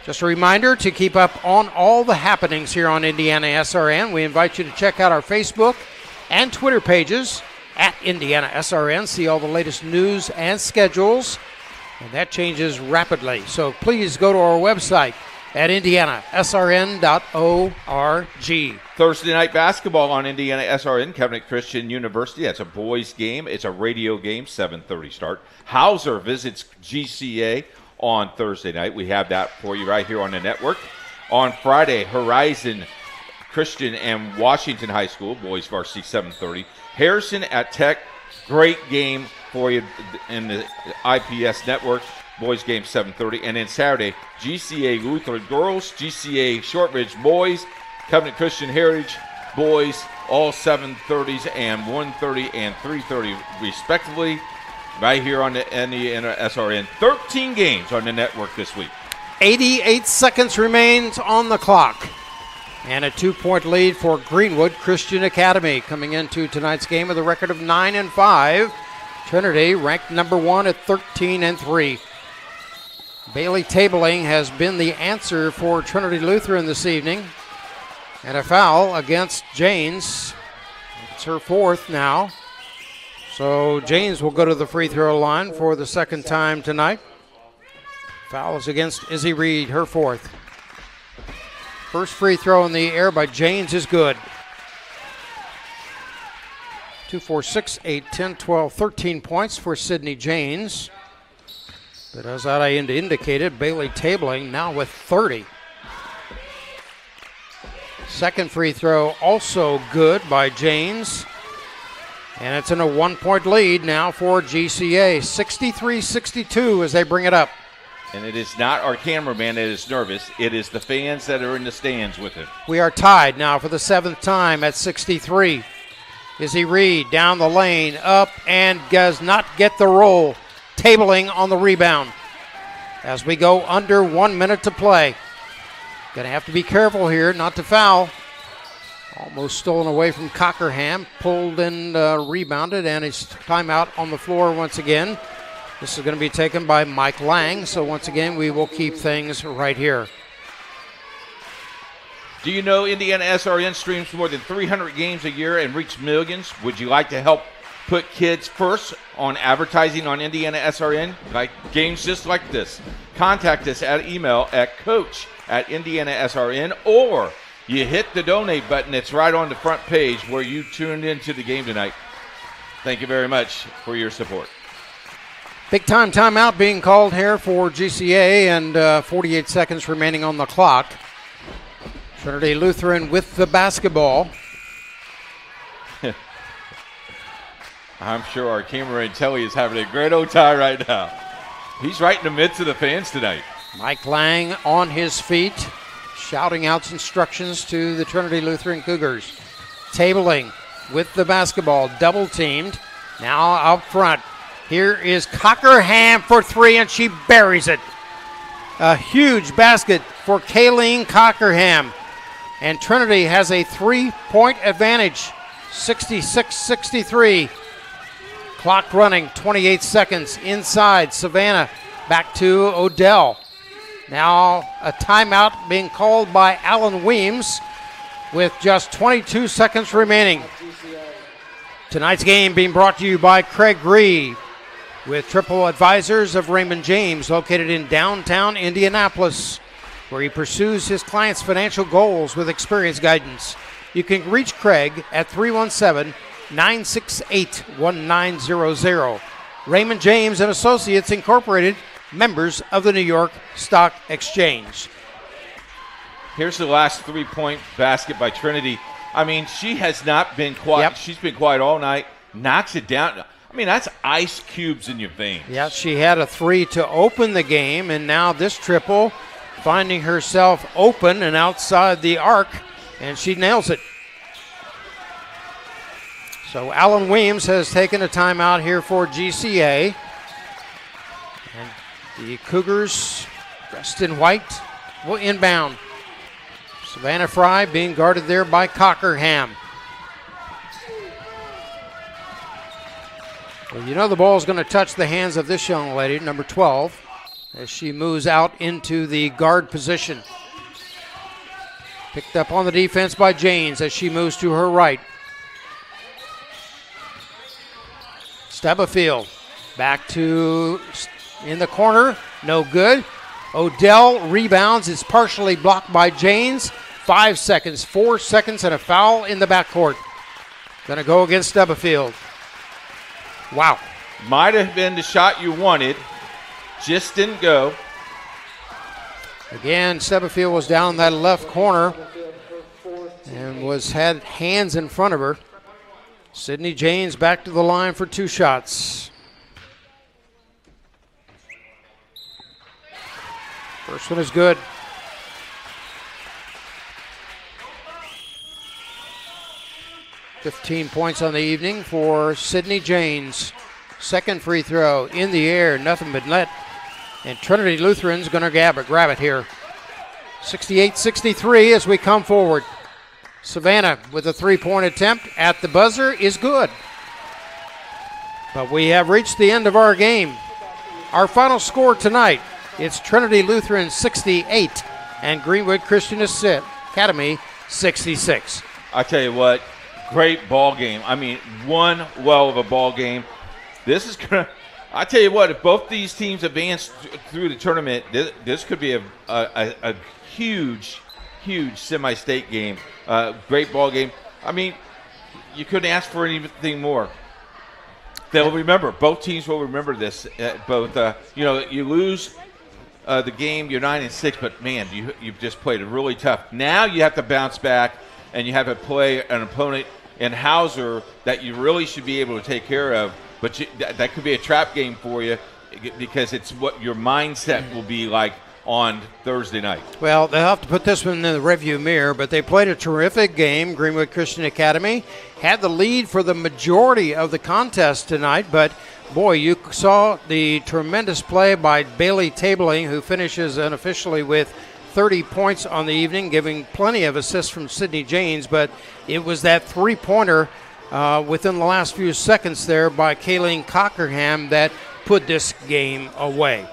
Just a reminder to keep up on all the happenings here on Indiana SRN. We invite you to check out our Facebook and Twitter pages at Indiana SRN. See all the latest news and schedules, and that changes rapidly. So please go to our website at indianasrn.org.
Thursday night basketball on Indiana SRN, Covenant Christian University. That's a boys game. It's a radio game, 7:30 start. Hauser visits GCA on Thursday night. We have that for you right here on the network. On Friday, Horizon Christian and Washington High School, boys varsity, 7:30. Harrison at Tech, great game for you in the IPS network. Boys game 7:30. And then Saturday, GCA Lutheran girls, GCA Shortridge boys, Covenant Christian Heritage boys, all 7:30s and 1:30 and 3:30 respectively, right here on the SRN. 13 games on the network this week.
88 seconds remains on the clock. And a 2-point lead for Greenwood Christian Academy coming into tonight's game with a record of 9-5. Trinity ranked number 1 at 13-3. Bailey Tabling has been the answer for Trinity Lutheran this evening. And a foul against Janes. It's her 4th now. So Janes will go to the free throw line for the 2nd time tonight. Foul is against Izzy Reed, her 4th. First free throw in the air by Janes is good. 2, 4, 6, 8, 10, 12, 13 points for Sydney Janes. But as I indicated, Bailey Tabling now with 30. Second free throw also good by Janes. And it's in a 1-point lead now for GCA. 63-62 as they bring it up.
And it is not our cameraman that is nervous. It is the fans that are in the stands with him.
We are tied now for the 7th time at 63. Izzy Reed down the lane, up, and does not get the roll. Tabling on the rebound as we go under 1 minute to play. Going to have to be careful here not to foul. Almost stolen away from Cockerham, pulled and rebounded, and his timeout on the floor once again. This is going to be taken by Mike Lang, so once again we will keep things right here.
Do you know Indiana SRN streams more than 300 games a year and reach millions? Would you like to help put kids first on advertising on Indiana SRN? Like games just like this. Contact us at email at coach@IndianaSRN, or you hit the donate button. It's right on the front page where you tuned into the game tonight. Thank you very much for your support.
Big time timeout being called here for GCA, and 48 seconds remaining on the clock. Trinity Lutheran with the basketball.
I'm sure our cameraman Telly is having a great old time right now. He's right in the midst of the fans tonight.
Mike Lang on his feet, shouting out instructions to the Trinity Lutheran Cougars. Tabling with the basketball, double teamed. Now out front. Here is Cockerham for 3, and she buries it. A huge basket for Kayleen Cockerham. And Trinity has a 3-point advantage, 66-63. Clock running, 28 seconds. Inside, Savannah back to Odell. Now a timeout being called by Alan Weems with just 22 seconds remaining. Tonight's game being brought to you by Craig Gree, with Triple Advisors of Raymond James, located in downtown Indianapolis, where he pursues his clients' financial goals with experience guidance. You can reach Craig at 317-968-1900. Raymond James and Associates Incorporated, members of the New York Stock Exchange.
Here's the last 3-point basket by Trinity. I mean, she has not been quiet. Yep. She's been quiet all night. Knocks it down. I mean, that's ice cubes in your veins.
Yeah, she had a 3 to open the game, and now this triple, finding herself open and outside the arc, and she nails it. So Alan Weems has taken a timeout here for GCA. And the Cougars, dressed in white, will inbound. Savannah Fry being guarded there by Cockerham. Well, you know the ball is going to touch the hands of this young lady, number 12, as she moves out into the guard position. Picked up on the defense by Janes as she moves to her right. Stubblefield back to in the corner, no good. Odell rebounds, is partially blocked by Janes. 5 seconds, 4 seconds, and a foul in the backcourt. Going to go against Stubblefield. Wow.
Might have been the shot you wanted. Just didn't go.
Again, Stubblefield was down that left corner and had hands in front of her. Sydney Janes back to the line for 2 shots. First one is good. $15 points on the evening for Sydney Janes. Second free throw in the air, nothing but net. And Trinity Lutheran's going to grab it here. 68-63 as we come forward. Savannah with a three-point attempt at the buzzer is good. But we have reached the end of our game. Our final score tonight, it's Trinity Lutheran 68 and Greenwood Christian Academy 66.
I tell you what, great ball game. I mean, one well of a ball game. This is gonna. I tell you what, if both these teams advance through the tournament, this could be a huge semi-state game. Great ball game. I mean, you couldn't ask for anything more. They'll remember. Both teams will remember this. You lose the game, you're 9-6, but man, you've just played it really tough. Now you have to bounce back, and you have to play an opponent in Hauser that you really should be able to take care of. But that could be a trap game for you because it's what your mindset will be like on Thursday night. Well,
they'll have to put this one in the rearview mirror, but they played a terrific game. Greenwood Christian Academy had the lead for the majority of the contest tonight, but boy, you saw the tremendous play by Bailey Tabling, who finishes unofficially with 30 points on the evening, giving plenty of assists from Sydney Janes, but it was that three-pointer within the last few seconds there by Kayleen Cockerham that put this game away.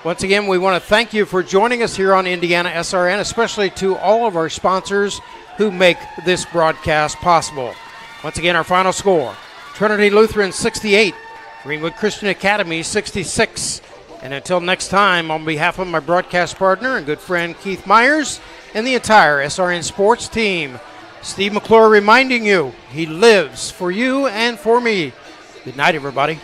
Once again, we want to thank you for joining us here on Indiana SRN, especially to all of our sponsors who make this broadcast possible. Once again, our final score, Trinity Lutheran 68, Greenwood Christian Academy 66. And until next time, on behalf of my broadcast partner and good friend Keith Myers and the entire SRN Sports team, Steve McClure reminding you, he lives for you and for me. Good night, everybody.